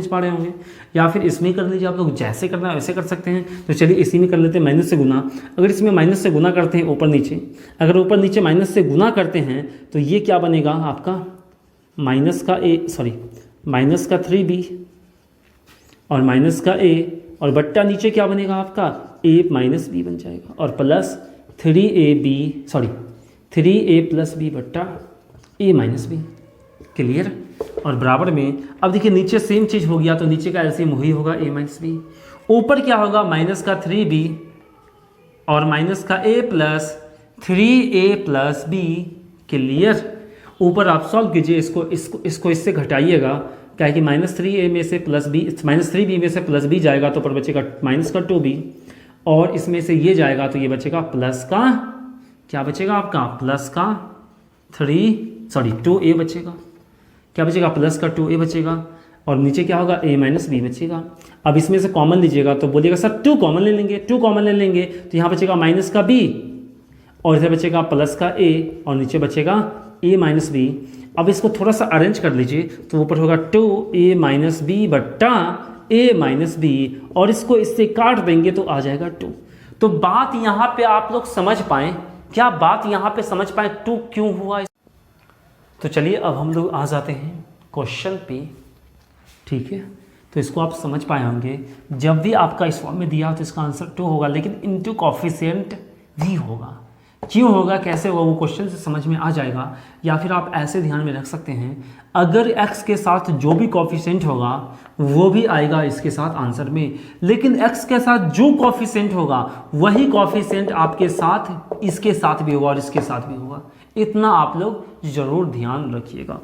पा रहे होंगे, या फिर इसमें कर लीजिए, आप लोग जैसे करना है वैसे कर सकते हैं। तो चलिए इसी में कर लेते हैं माइनस से गुना। अगर इसमें माइनस से गुना करते हैं ऊपर नीचे, अगर ऊपर नीचे माइनस से गुना करते हैं तो ये क्या बनेगा आपका माइनस का 3b और माइनस का a और बट्टा नीचे क्या बनेगा आपका a माइनस बी बन जाएगा और प्लस 3a प्लस b बट्टा a माइनस बी। क्लियर। और बराबर में अब देखिए नीचे सेम चीज़ हो गया तो नीचे का एलसीएम वही होगा a माइनस बी। ऊपर क्या होगा माइनस का 3b और माइनस का a plus 3a plus b। Clear. ऊपर आप सॉल्व कीजिए, इसको इससे घटाइएगा, क्या है कि माइनस 3a में से प्लस बी, माइनस 3b में से प्लस b जाएगा तो ऊपर बचेगा माइनस का 2b और इसमें से ये जाएगा तो ये बचेगा प्लस का, क्या बचेगा आपका प्लस का 2a बचेगा। क्या बचेगा प्लस का 2a बचेगा और नीचे क्या होगा a माइनस बी बचेगा। अब इसमें से कॉमन लीजिएगा तो बोलिएगा सर 2 कॉमन ले लेंगे, 2 कॉमन ले लेंगे तो यहाँ बचेगा माइनस का b और इधर बचेगा प्लस का a और नीचे बचेगा a माइनस बी। अब इसको थोड़ा सा अरेंज कर लीजिए तो ऊपर होगा 2a माइनस बी बट्टा a माइनस बी और इसको इससे काट देंगे तो आ जाएगा 2। तो बात यहाँ पे आप लोग समझ पाएँ, क्या बात यहाँ पे समझ पाएँ 2 क्यों हुआ। तो चलिए अब हम लोग आ जाते हैं क्वेश्चन पे। ठीक है, तो इसको आप समझ पाए होंगे, जब भी आपका इस फॉर्म में दिया हो तो इसका आंसर 2 होगा, लेकिन इनटू कॉफिशिएंट भी होगा। क्यों होगा, कैसे होगा, वो क्वेश्चन से समझ में आ जाएगा। या फिर आप ऐसे ध्यान में रख सकते हैं, अगर x के साथ जो भी कॉफिशिएंट होगा वो भी आएगा इसके साथ आंसर में, लेकिन x के साथ जो कॉफिशिएंट होगा वही कॉफिशिएंट आपके साथ इसके साथ भी होगा और इसके साथ भी होगा। इतना आप लोग ज़रूर ध्यान रखिएगा।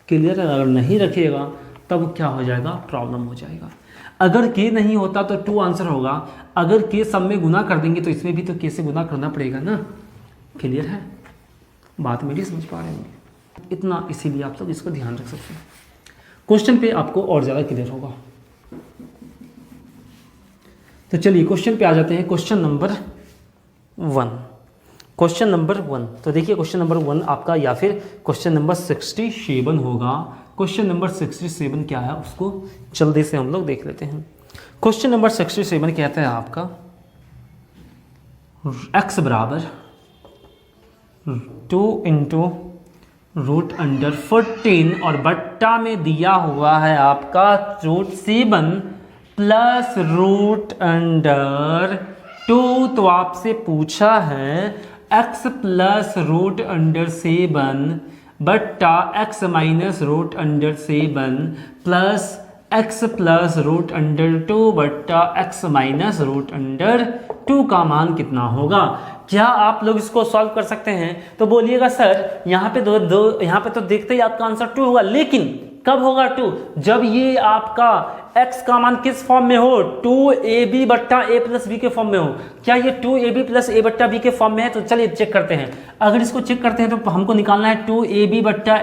क्लियर है। अगर नहीं रखिएगा तब क्या हो जाएगा, प्रॉब्लम हो जाएगा। अगर k नहीं होता तो 2 आंसर होगा, अगर k सब में गुना कर देंगे तो इसमें भी तो k से गुना करना पड़ेगा ना। क्लियर है, बात मेरी समझ पा रहे होंगे इतना, इसीलिए आप लोग इसको ध्यान रख सकते हैं। क्वेश्चन पे आपको और ज़्यादा क्लियर होगा। तो चलिए क्वेश्चन पे आ जाते हैं। Question number 1। तो देखिए क्वेश्चन नंबर 1 आपका, या फिर क्वेश्चन नंबर 67 होगा। क्वेश्चन नंबर 67 क्या है उसको जल्दी से हम लोग देख लेते हैं। क्वेश्चन नंबर 67 कहता है आपका x बराबर 2 इंटू रूट अंडर 14 और बट्टा में दिया हुआ है आपका √7 प्लस रूट अंडर 2। तो आपसे पूछा है x प्लस रूट अंडर 7 बट्टा x minus root under 7 plus x plus root under 2 बट्टा x माइनस रूट अंडर 2 का मान कितना होगा। क्या आप लोग इसको सॉल्व कर सकते हैं? तो बोलिएगा सर यहाँ पे यहाँ पे तो देखते ही आपका आंसर 2 होगा, लेकिन कब होगा 2? जब ये आपका x का मान किस फॉर्म में हो, 2ab बट्टा a प्लस b के फॉर्म में हो। क्या ये 2ab प्लस a बट्टा b के फॉर्म में है? तो चलिए चेक करते हैं। अगर इसको चेक करते हैं तो हमको निकालना है 2ab बट्टा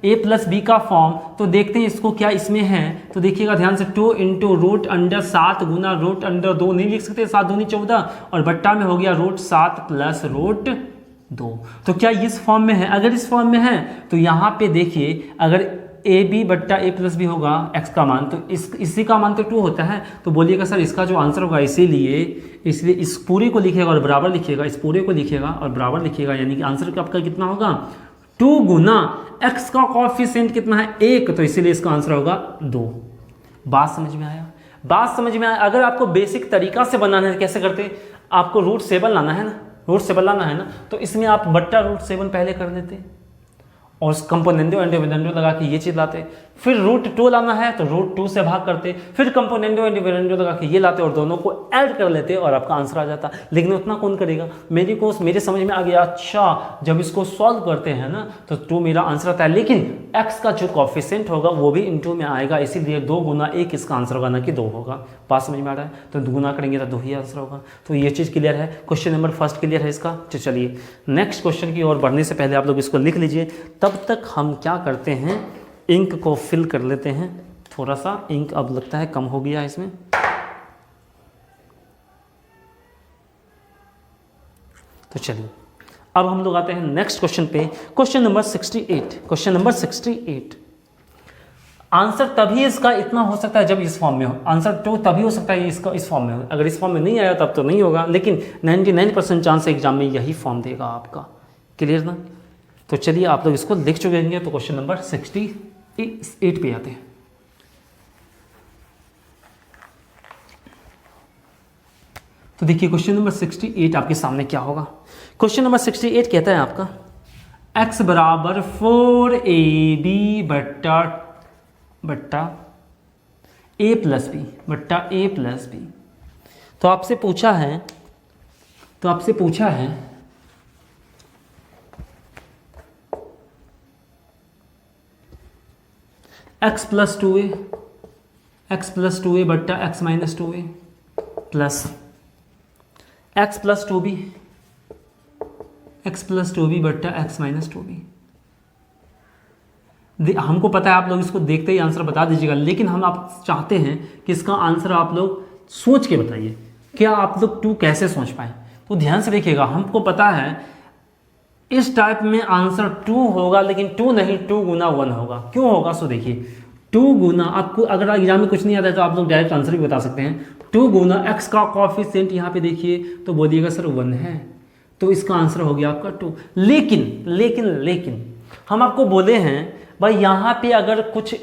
a प्लस बी का फॉर्म। तो देखते हैं इसको क्या इसमें है। तो देखिएगा ध्यान से, 2 इंटू रूट अंडर 7 गुना रूट अंडर 2 नहीं लिख सकते, 7 दूनी 14 और बट्टा में हो गया √7 प्लस √2। तो क्या इस फॉर्म में है? अगर इस फॉर्म में है तो यहाँ पे देखिए, अगर ए बी बट्टा a प्लस बी होगा x का मान, तो इसी का मान तो 2 होता है। तो बोलिएगा सर इसका जो आंसर होगा, इसलिए इस पूरे को लिखिएगा और बराबर लिखिएगा, इस पूरे को लिखिएगा और बराबर लिखिएगा, यानी कि आंसर आपका कितना होगा 2 गुना x का कॉफिशिएंट कितना है 1, तो इसीलिए इसका आंसर होगा 2। बात समझ में आया? बात समझ में आया। अगर आपको बेसिक तरीका से बनाना है, कैसे करते, आपको √7 लाना है ना, √7 लाना है ना, तो इसमें आप बट्टा √7 पहले कर लेते और कंपोनेंडो एंड डिविडेंडो लगा के ये चीज़ लाते, फिर √2 लाना है तो √2 से भाग करते, फिर कंपोनेंडो एंड डिविडेंडो लगा के ये लाते और दोनों को ऐड कर लेते और आपका आंसर आ जाता। लेकिन उतना कौन करेगा? मेरे समझ में आ गया, अच्छा जब इसको सॉल्व करते हैं ना तो 2 मेरा आंसर आता है, लेकिन x का जो कॉफिशिएंट होगा वो भी इंटू में आएगा, इसीलिए 2 गुना 1 इसका आंसर होगा, ना कि 2 होगा। बात समझ में आ रहा है? तो गुना करेंगे तो 2 ही आंसर होगा। तो ये चीज़ क्लियर है। क्वेश्चन नंबर 1 क्लियर है इसका। तो चलिए नेक्स्ट क्वेश्चन की ओर बढ़ने से पहले आप लोग इसको लिख लीजिए। तब तक हम क्या करते हैं, इंक को फिल कर लेते हैं। थोड़ा सा इंक अब लगता है कम हो गया है इसमें। तो चलिए अब हम लोग आते हैं नेक्स्ट क्वेश्चन पे, question number 68। Question number 68, answer तभी इसका इतना हो सकता है जब इस फॉर्म में हो। आंसर 2 तभी हो सकता है इसका इस फॉर्म में हो। अगर इस फॉर्म में नहीं आया तब तो नहीं होगा, लेकिन 99% चांस एग्जाम में यही फॉर्म देगा आपका। क्लियर ना? तो चलिए आप लोग इसको लिख चुके होंगे। तो क्वेश्चन नंबर 68 पे आते हैं। तो देखिए क्वेश्चन नंबर 68 आपके सामने क्या होगा। क्वेश्चन नंबर 68 कहता है आपका x बराबर 4ab बट्टा a प्लस बी बट्टा a प्लस बी। तो आपसे पूछा है x प्लस 2a बट्टा x minus 2a plus x plus 2b बट्टा x माइनस 2b। हमको पता है आप लोग इसको देखते ही आंसर बता दीजिएगा, लेकिन हम आप चाहते हैं कि इसका आंसर आप लोग सोच के बताइए। क्या आप लोग 2 कैसे सोच पाए? तो ध्यान से देखिएगा, हमको पता है इस टाइप में आंसर 2 होगा, लेकिन 2 नहीं 2 गुना 1 होगा। क्यों होगा? सो देखिए 2 गुना, आपको अगर एग्जाम में कुछ नहीं आता है तो आप लोग डायरेक्ट आंसर भी बता सकते हैं। 2 गुना x का कॉफिशिएंट यहाँ पे देखिए तो बोलिएगा सर 1 है, तो इसका आंसर हो गया आपका 2। लेकिन हम आपको बोले हैं भाई यहाँ पे अगर कुछ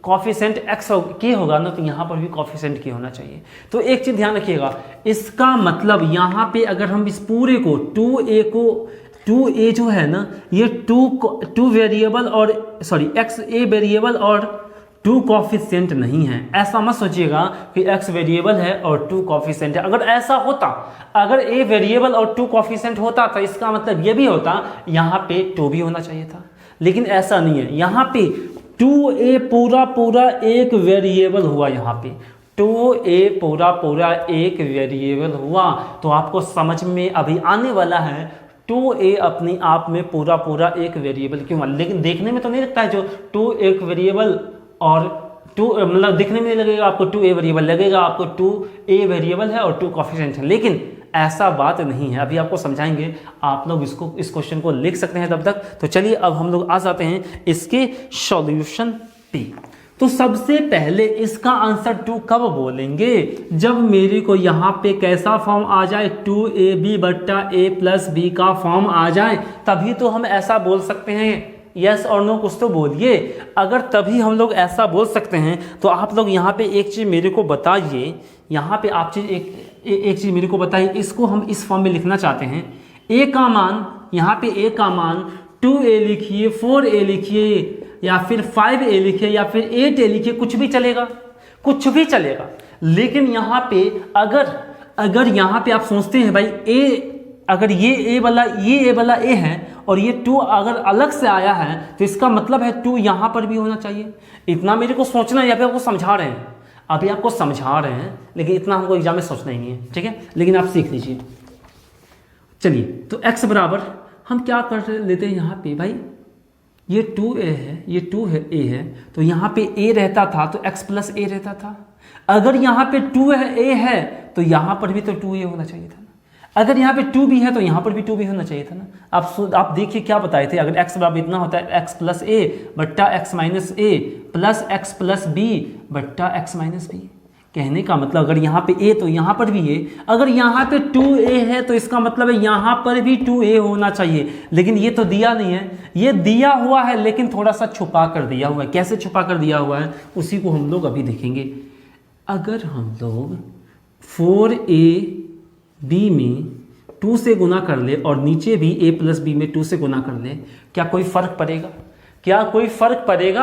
कॉफिशिएंट x की होगा ना, तो यहाँ पर भी कॉफिशिएंट की होना चाहिए। तो एक चीज़ ध्यान रखिएगा, इसका मतलब यहाँ पे अगर हम इस पूरे को 2a जो है ना, ये 2 वेरिएबल और सॉरी x a वेरिएबल और 2 कॉफिशिएंट नहीं है। ऐसा मत सोचिएगा कि x वेरिएबल है और 2 कॉफिशिएंट है। अगर ऐसा होता, अगर a वेरिएबल और 2 कॉफिशिएंट होता तो इसका मतलब ये भी होता यहाँ पे 2 भी होना चाहिए था, लेकिन ऐसा नहीं है। यहाँ पे 2a पूरा एक वेरिएबल हुआ। यहाँ पे 2a पूरा एक वेरिएबल हुआ, तो आपको समझ में अभी आने वाला है 2a अपने आप में पूरा एक वेरिएबल क्यों हुआ। लेकिन देखने में तो नहीं लगता है जो 2 एक वेरिएबल और 2 मतलब दिखने में नहीं लगेगा आपको 2a वेरिएबल, लगेगा आपको 2a वेरिएबल है और 2 कॉफिशिएंट है, लेकिन ऐसा बात नहीं है। अभी आपको समझाएंगे, आप लोग इस क्वेश्चन को लिख सकते हैं तब तक। तो चलिए अब हम लोग आ जाते हैं इसके सॉल्यूशन पे। तो सबसे पहले इसका आंसर 2 कब बोलेंगे? जब मेरे को यहाँ पे कैसा फॉर्म आ जाए, 2ab बट्टा a प्लस b का फॉर्म आ जाए, तभी तो हम ऐसा बोल सकते हैं। यस और नो कुछ तो बोलिए। अगर तभी हम लोग ऐसा बोल सकते हैं तो आप लोग यहाँ पे एक चीज़ मेरे को बताइए। यहाँ पे आप एक चीज़ मेरे को बताइए, इसको हम इस फॉर्म में लिखना चाहते हैं। a का मान, यहाँ पे a का मान 2a लिखिए, 4a लिखिए, या फिर 5a लिखिए, या फिर 8a लिखिए, कुछ भी चलेगा। लेकिन यहाँ पे अगर यहाँ पे आप सोचते हैं भाई a, अगर ये a वाला a है और ये 2 अगर अलग से आया है तो इसका मतलब है 2 यहाँ पर भी होना चाहिए। इतना मेरे को सोचना है, या फिर आपको समझा रहे हैं, अभी आपको समझा रहे हैं, लेकिन इतना हमको एग्जाम में सोचना ही नहीं है, ठीक है। लेकिन आप सीख लीजिए। चलिए तो x बराबर हम क्या कर लेते हैं, यहाँ पे भाई ये 2a है, ये 2a है, तो यहाँ पे a रहता था तो x प्लस a रहता था। अगर यहाँ पे 2a है तो यहाँ पर भी तो 2a होना चाहिए था ना। अगर यहाँ पे 2b है तो यहाँ पर भी 2b होना चाहिए था ना। आप देखिए क्या बताए थे, अगर x बराबर इतना होता है x प्लस a बट्टा x minus a plus x plus b बट्टा x माइनस b। कहने का मतलब अगर यहाँ पे a तो यहाँ पर भी a, अगर यहाँ पे 2a है तो इसका मतलब है यहाँ पर भी 2a होना चाहिए। लेकिन ये तो दिया नहीं है, ये दिया हुआ है लेकिन थोड़ा सा छुपा कर दिया हुआ है। कैसे छुपा कर दिया हुआ है उसी को हम लोग अभी देखेंगे। अगर हम लोग 4ab में 2 से गुना कर ले और नीचे भी a प्लस b में 2 से गुना कर ले, क्या कोई फर्क पड़ेगा?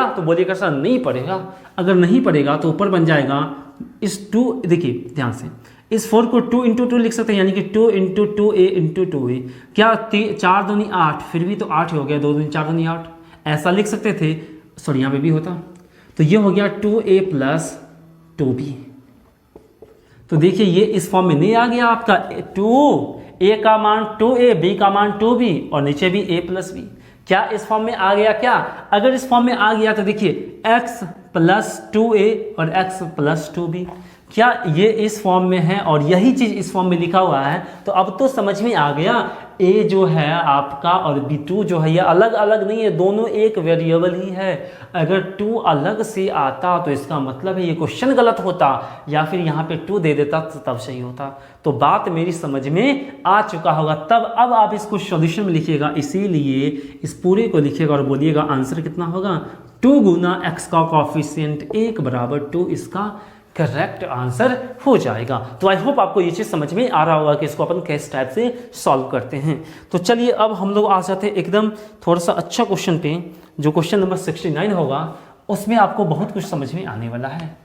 तो बोलिएगा सर नहीं पड़ेगा। अगर नहीं पड़ेगा तो ऊपर बन जाएगा इस 2, देखिए ध्यान से, इस 4 को 2 इंटू 2 लिख सकते हैं, यानी कि 2 इंटू 2a इंटू 2a। क्या 4 दूनी 8, फिर भी तो 8 हो गया, 2 दूनी 4 दूनी 8, ऐसा लिख सकते थे। सॉरी यहाँ पे भी होता, तो ये हो गया 2a प्लस 2b। तो देखिए ये इस फॉर्म में नहीं आ गया आपका 2a का मान 2a, b का मान 2b और नीचे भी a प्लस b। क्या इस फॉर्म में आ गया क्या? अगर इस फॉर्म में आ गया तो देखिए x प्लस 2a और x प्लस 2b, क्या ये इस फॉर्म में है और यही चीज़ इस फॉर्म में लिखा हुआ है। तो अब तो समझ में आ गया, a जो है आपका और b2 जो है ये अलग अलग नहीं है, दोनों एक वेरिएबल ही है। अगर 2 अलग से आता तो इसका मतलब है ये क्वेश्चन गलत होता, या फिर यहाँ पे 2 दे देता तो तब सही होता। तो बात मेरी समझ में आ चुका होगा। तब अब आप इसको सॉल्यूशन में लिखिएगा, इसीलिए इस पूरे को लिखिएगा और बोलिएगा आंसर कितना होगा, 2 गुना x का कॉफिशिएंट 1 बराबर 2 इसका करेक्ट आंसर हो जाएगा। तो आई होप आपको ये चीज़ समझ में आ रहा होगा कि इसको अपन किस टाइप से सॉल्व करते हैं। तो चलिए अब हम लोग आ जाते हैं एकदम थोड़ा सा अच्छा क्वेश्चन पे, जो क्वेश्चन नंबर 69 होगा। उसमें आपको बहुत कुछ समझ में आने वाला है।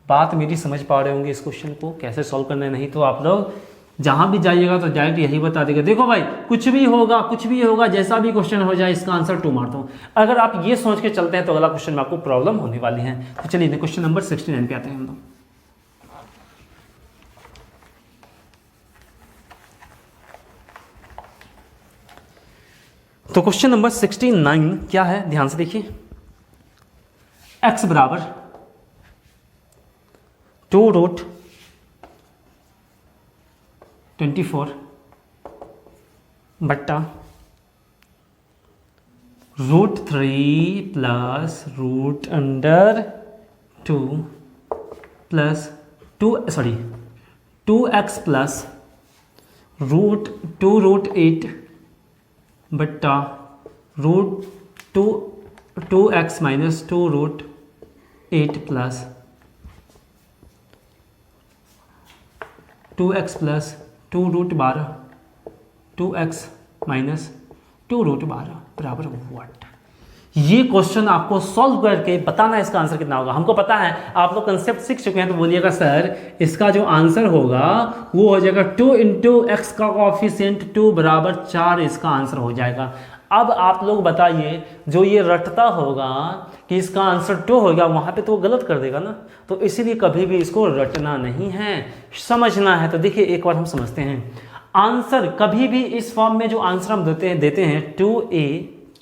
बात मेरी समझ पा रहे होंगे इस क्वेश्चन को कैसे सॉल्व करना है, नहीं तो आप लोग जहाँ भी जाइएगा तो डायरेक्ट यही बता देगा, देखो भाई कुछ भी होगा जैसा भी क्वेश्चन हो जाए इसका आंसर 2 मार दो। अगर आप ये सोच के चलते हैं तो अगला क्वेश्चन में आपको प्रॉब्लम होने वाली है। तो चलिए क्वेश्चन नंबर 69 पे आते हैं हम लोग। तो क्वेश्चन नंबर 69 क्या है, ध्यान से देखिए। x बराबर 2 रूट 24 बट्टा root 3 plus root under 2 plus 2x plus root 2 root 8 बट्टा root 2x minus 2 root 8 plus 2x plus 2 root 12 2x minus 2 root 12 बराबर व्हाट। ये क्वेश्चन आपको सॉल्व करके बताना है इसका आंसर कितना होगा। हमको पता है आप लोग कंसेप्ट सीख चुके हैं, तो बोलिएगा सर इसका जो आंसर होगा वो हो जाएगा 2 इंटू एक्स का कॉफिशिएंट 2 बराबर 4 इसका आंसर हो जाएगा। अब आप लोग बताइए, जो ये रटता होगा कि इसका आंसर 2 होगा, वहाँ पे तो वो गलत कर देगा ना। तो इसीलिए कभी भी इसको रटना नहीं है, समझना है। तो देखिए एक बार हम समझते हैं आंसर। कभी भी इस फॉर्म में जो आंसर हम देते हैं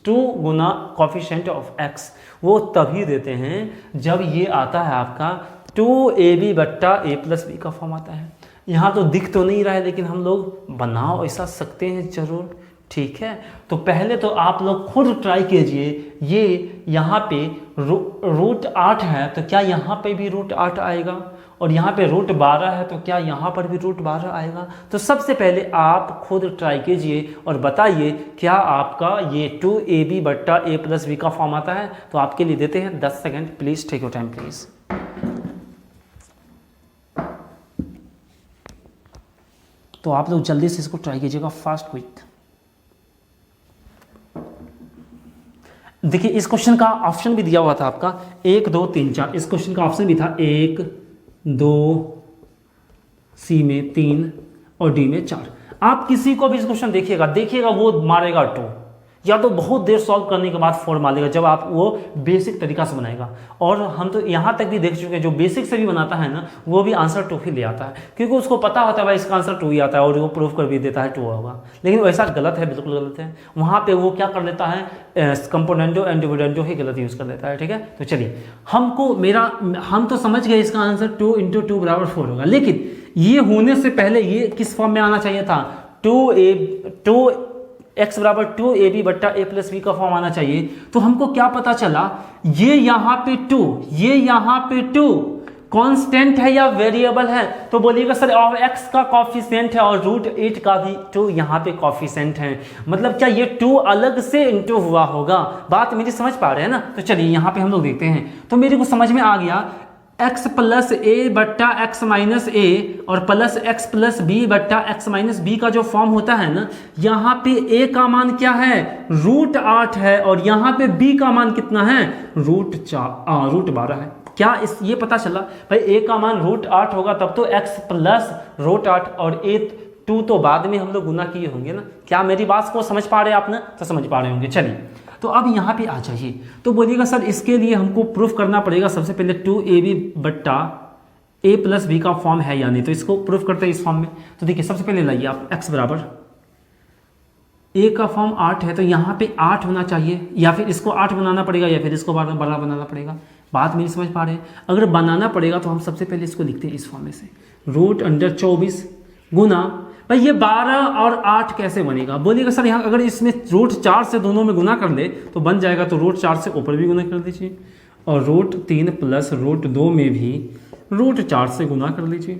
2 गुना कॉफिशिएंट ऑफ x, वो तभी देते हैं जब ये आता है आपका 2ab बट्टा a प्लस बी का फॉर्म आता है। यहाँ तो दिख तो नहीं रहा है, लेकिन हम लोग बना ऐसा सकते हैं जरूर, ठीक है। तो पहले तो आप लोग खुद ट्राई कीजिए। ये यहाँ पे रूट 8 है, तो क्या यहाँ पे भी रूट 8 आएगा? और यहाँ पे रूट 12 है, तो क्या यहाँ पर भी रूट 12 आएगा? तो सबसे पहले आप खुद ट्राई कीजिए और बताइए क्या आपका ये 2ab बट्टा a प्लस बी का फॉर्म आता है। तो आपके लिए देते हैं 10 second, please take your time please. तो आप लोग जल्दी से इसको ट्राई कीजिएगा, फास्ट क्विक। देखिए इस क्वेश्चन का ऑप्शन भी दिया हुआ था आपका 1 2 3 4। इस क्वेश्चन का ऑप्शन भी था 1 2, सी में 3 और डी में 4। आप किसी को भी इस क्वेश्चन देखिएगा वो मारेगा 2, या तो बहुत देर सॉल्व करने के बाद 4 मारेगा, जब आप वो बेसिक तरीका से बनाएगा। और हम तो यहाँ तक भी देख चुके हैं, जो बेसिक से भी बनाता है ना, वो भी आंसर 2 ही ले आता है, क्योंकि उसको पता होता है भाई इसका आंसर 2 ही आता है, और वो प्रूफ कर भी देता है 2 होगा। लेकिन वैसा गलत है, बिल्कुल गलत है। वहाँ पे वो क्या कर लेता है, कंपोनेंटो एंड डिविडेंडो ही गलत यूज़ कर लेता है, ठीक है। तो चलिए हम तो समझ गए इसका आंसर 2 इंटू 2 बराबर 4 होगा, लेकिन ये होने से पहले ये किस फॉर्म में आना चाहिए था, 2x बराबर 2ab बट्टा a प्लस बी का फॉर्म आना चाहिए। तो हमको क्या पता चला, ये यहाँ पे 2 कांस्टेंट है या वेरिएबल है? तो बोलिएगा सर x का कॉफिशिएंट है और रूट 8 का भी 2 यहाँ पे कॉफिशिएंट है, मतलब क्या ये 2 अलग से इंटू हुआ होगा? बात मेरी समझ पा रहे हैं ना। तो चलिए यहाँ पे हम लोग देखते हैं। तो मेरे को समझ में आ गया x प्लस ए बट्टा x माइनस ए और प्लस x प्लस बी बट्टा x माइनस बी का जो फॉर्म होता है ना, यहाँ पे a का मान क्या है, रूट 8 है, और यहाँ पे b का मान कितना है, रूट 12 है। क्या ये पता चला भाई a का मान रूट 8 होगा, तब तो x प्लस रूट 8 और a 2 तो बाद में हम लोग गुना किए होंगे ना। क्या मेरी बात को समझ पा रहे हैं आप ना? तो समझ पा रहे होंगे। चलिए तो अब यहाँ पे आ जाइए। तो बोलिएगा सर इसके लिए हमको प्रूफ करना पड़ेगा सबसे पहले 2ab बट्टा a प्लस बी का फॉर्म है या नहीं। तो इसको प्रूफ करते हैं इस फॉर्म में। तो देखिए सबसे पहले लाइए आप x बराबर ए का फॉर्म 8 है तो यहाँ पे 8 होना चाहिए, या फिर इसको 8 बनाना पड़ेगा या फिर इसको बड़ा बनाना पड़ेगा। बात मेरी समझ पा रहे हैं? अगर बनाना पड़ेगा तो हम सबसे पहले इसको लिखते हैं इस फॉर्म में से, रूट अंडर 24 गुना, भाई ये 12 और 8 कैसे बनेगा? बोलिएगा सर यहाँ अगर इसमें रूट 4 से दोनों में गुना कर ले तो बन जाएगा, तो रूट 4 से ऊपर भी गुना कर दीजिए और रूट 3 प्लस रूट 2 में भी रूट 4 से गुना कर लीजिए,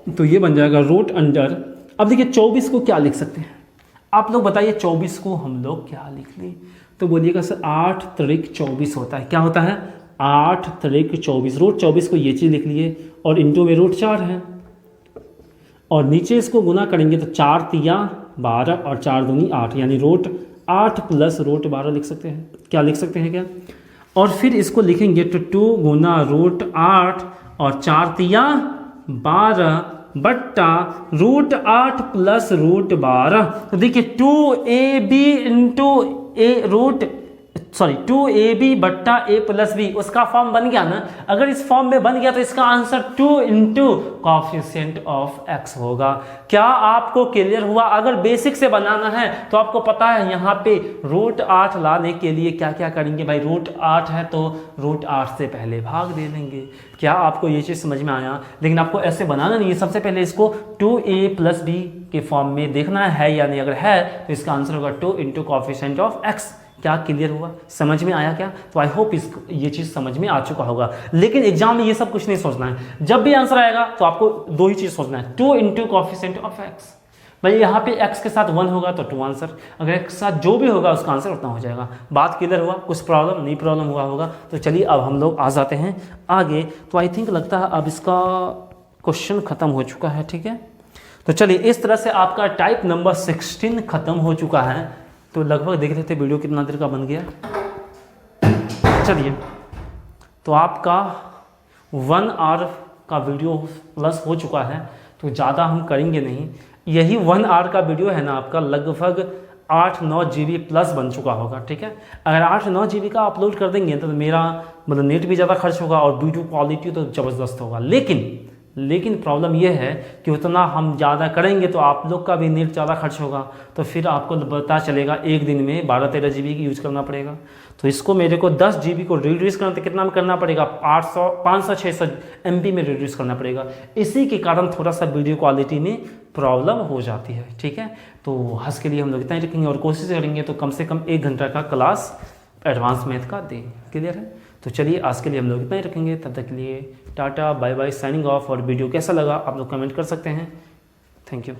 तो ये बन जाएगा रूट अंडर। अब देखिए 24 को क्या लिख सकते हैं आप लोग बताइए, 24 को हम लोग क्या लिख लें? तो बोलिएगा सर 8 त्रिक 24 होता है, क्या होता है? 8 त्रिक 24, रूट 24 को ये चीज़ लिख लिए और इंटू में रूट 4 है और नीचे इसको गुना करेंगे तो 4 तिया 12 और 4 दूनी 8, यानी रूट 8 प्लस रूट 12 लिख सकते हैं। क्या लिख सकते हैं क्या? और फिर इसको लिखेंगे तो 2 गुना रूट 8 और 4 तिया 12 बट्टा रूट 8 प्लस रूट 12। तो देखिए 2ab इंटू ए रूट 2ab बट्टा a प्लस बी, उसका फॉर्म बन गया ना। अगर इस फॉर्म में बन गया तो इसका answer 2 into coefficient of x होगा। क्या आपको क्लियर हुआ? अगर बेसिक से बनाना है तो आपको पता है यहाँ पे रूट 8 लाने के लिए क्या क्या करेंगे भाई, रूट 8 है तो रूट 8 से पहले भाग दे देंगे। क्या आपको ये चीज़ समझ में आया? लेकिन आपको ऐसे बनाना नहीं है, सबसे पहले इसको 2a प्लस बी के फॉर्म में देखना है या नहीं, अगर है तो इसका आंसर होगा 2 इंटू कॉफिशिएंट ऑफ x। क्या क्लियर हुआ? समझ में आया क्या? तो आई होप इसको ये चीज़ समझ में आ चुका होगा। लेकिन एग्जाम में ये सब कुछ नहीं सोचना है, जब भी आंसर आएगा तो आपको दो ही चीज़ सोचना है, 2 इंटू कॉफिशिएंट ऑफ x। भाई यहाँ पे x के साथ 1 होगा तो 2 आंसर, अगर x के साथ जो भी होगा उसका आंसर उतना हो जाएगा। बात क्लियर हुआ? कुछ प्रॉब्लम नहीं प्रॉब्लम हुआ होगा? तो चलिए अब हम लोग आ जाते हैं आगे। तो आई थिंक लगता है अब इसका क्वेश्चन ख़त्म हो चुका है, ठीक है। तो चलिए इस तरह से आपका टाइप नंबर 16 ख़त्म हो चुका है। तो लगभग देख रहे थे वीडियो कितना देर का बन गया। चलिए तो आपका 1 आवर का वीडियो प्लस हो चुका है, तो ज़्यादा हम करेंगे नहीं। यही 1 आवर का वीडियो है ना आपका लगभग 8-9 GB प्लस बन चुका होगा, ठीक है। अगर 8-9 GB का अपलोड कर देंगे तो मेरा मतलब नेट भी ज़्यादा खर्च होगा और वीडियो क्वालिटी तो ज़बरदस्त होगा। लेकिन प्रॉब्लम यह है कि उतना हम ज़्यादा करेंगे तो आप लोग का भी नेट ज़्यादा खर्च होगा, तो फिर आपको पता चलेगा एक दिन में 12-13 GB की यूज़ करना पड़ेगा। तो इसको मेरे को 10 GB को रिड्यूस करना, तो कितना में करना पड़ेगा? 500-600 MB में रिड्यूस करना पड़ेगा। इसी के कारण थोड़ा सा वीडियो क्वालिटी में प्रॉब्लम हो जाती है, ठीक है। तो आज के लिए हम लोग इतना ही रखेंगे और कोशिश करेंगे तो कम से कम 1 घंटा का क्लास एडवांस मैथ का दें। क्लियर है? तो चलिए आज के लिए हम लोग इतना ही रखेंगे, तब तक के लिए tata bye bye, signing off. और वीडियो कैसा लगा आप लोग कमेंट कर सकते हैं। Thank you.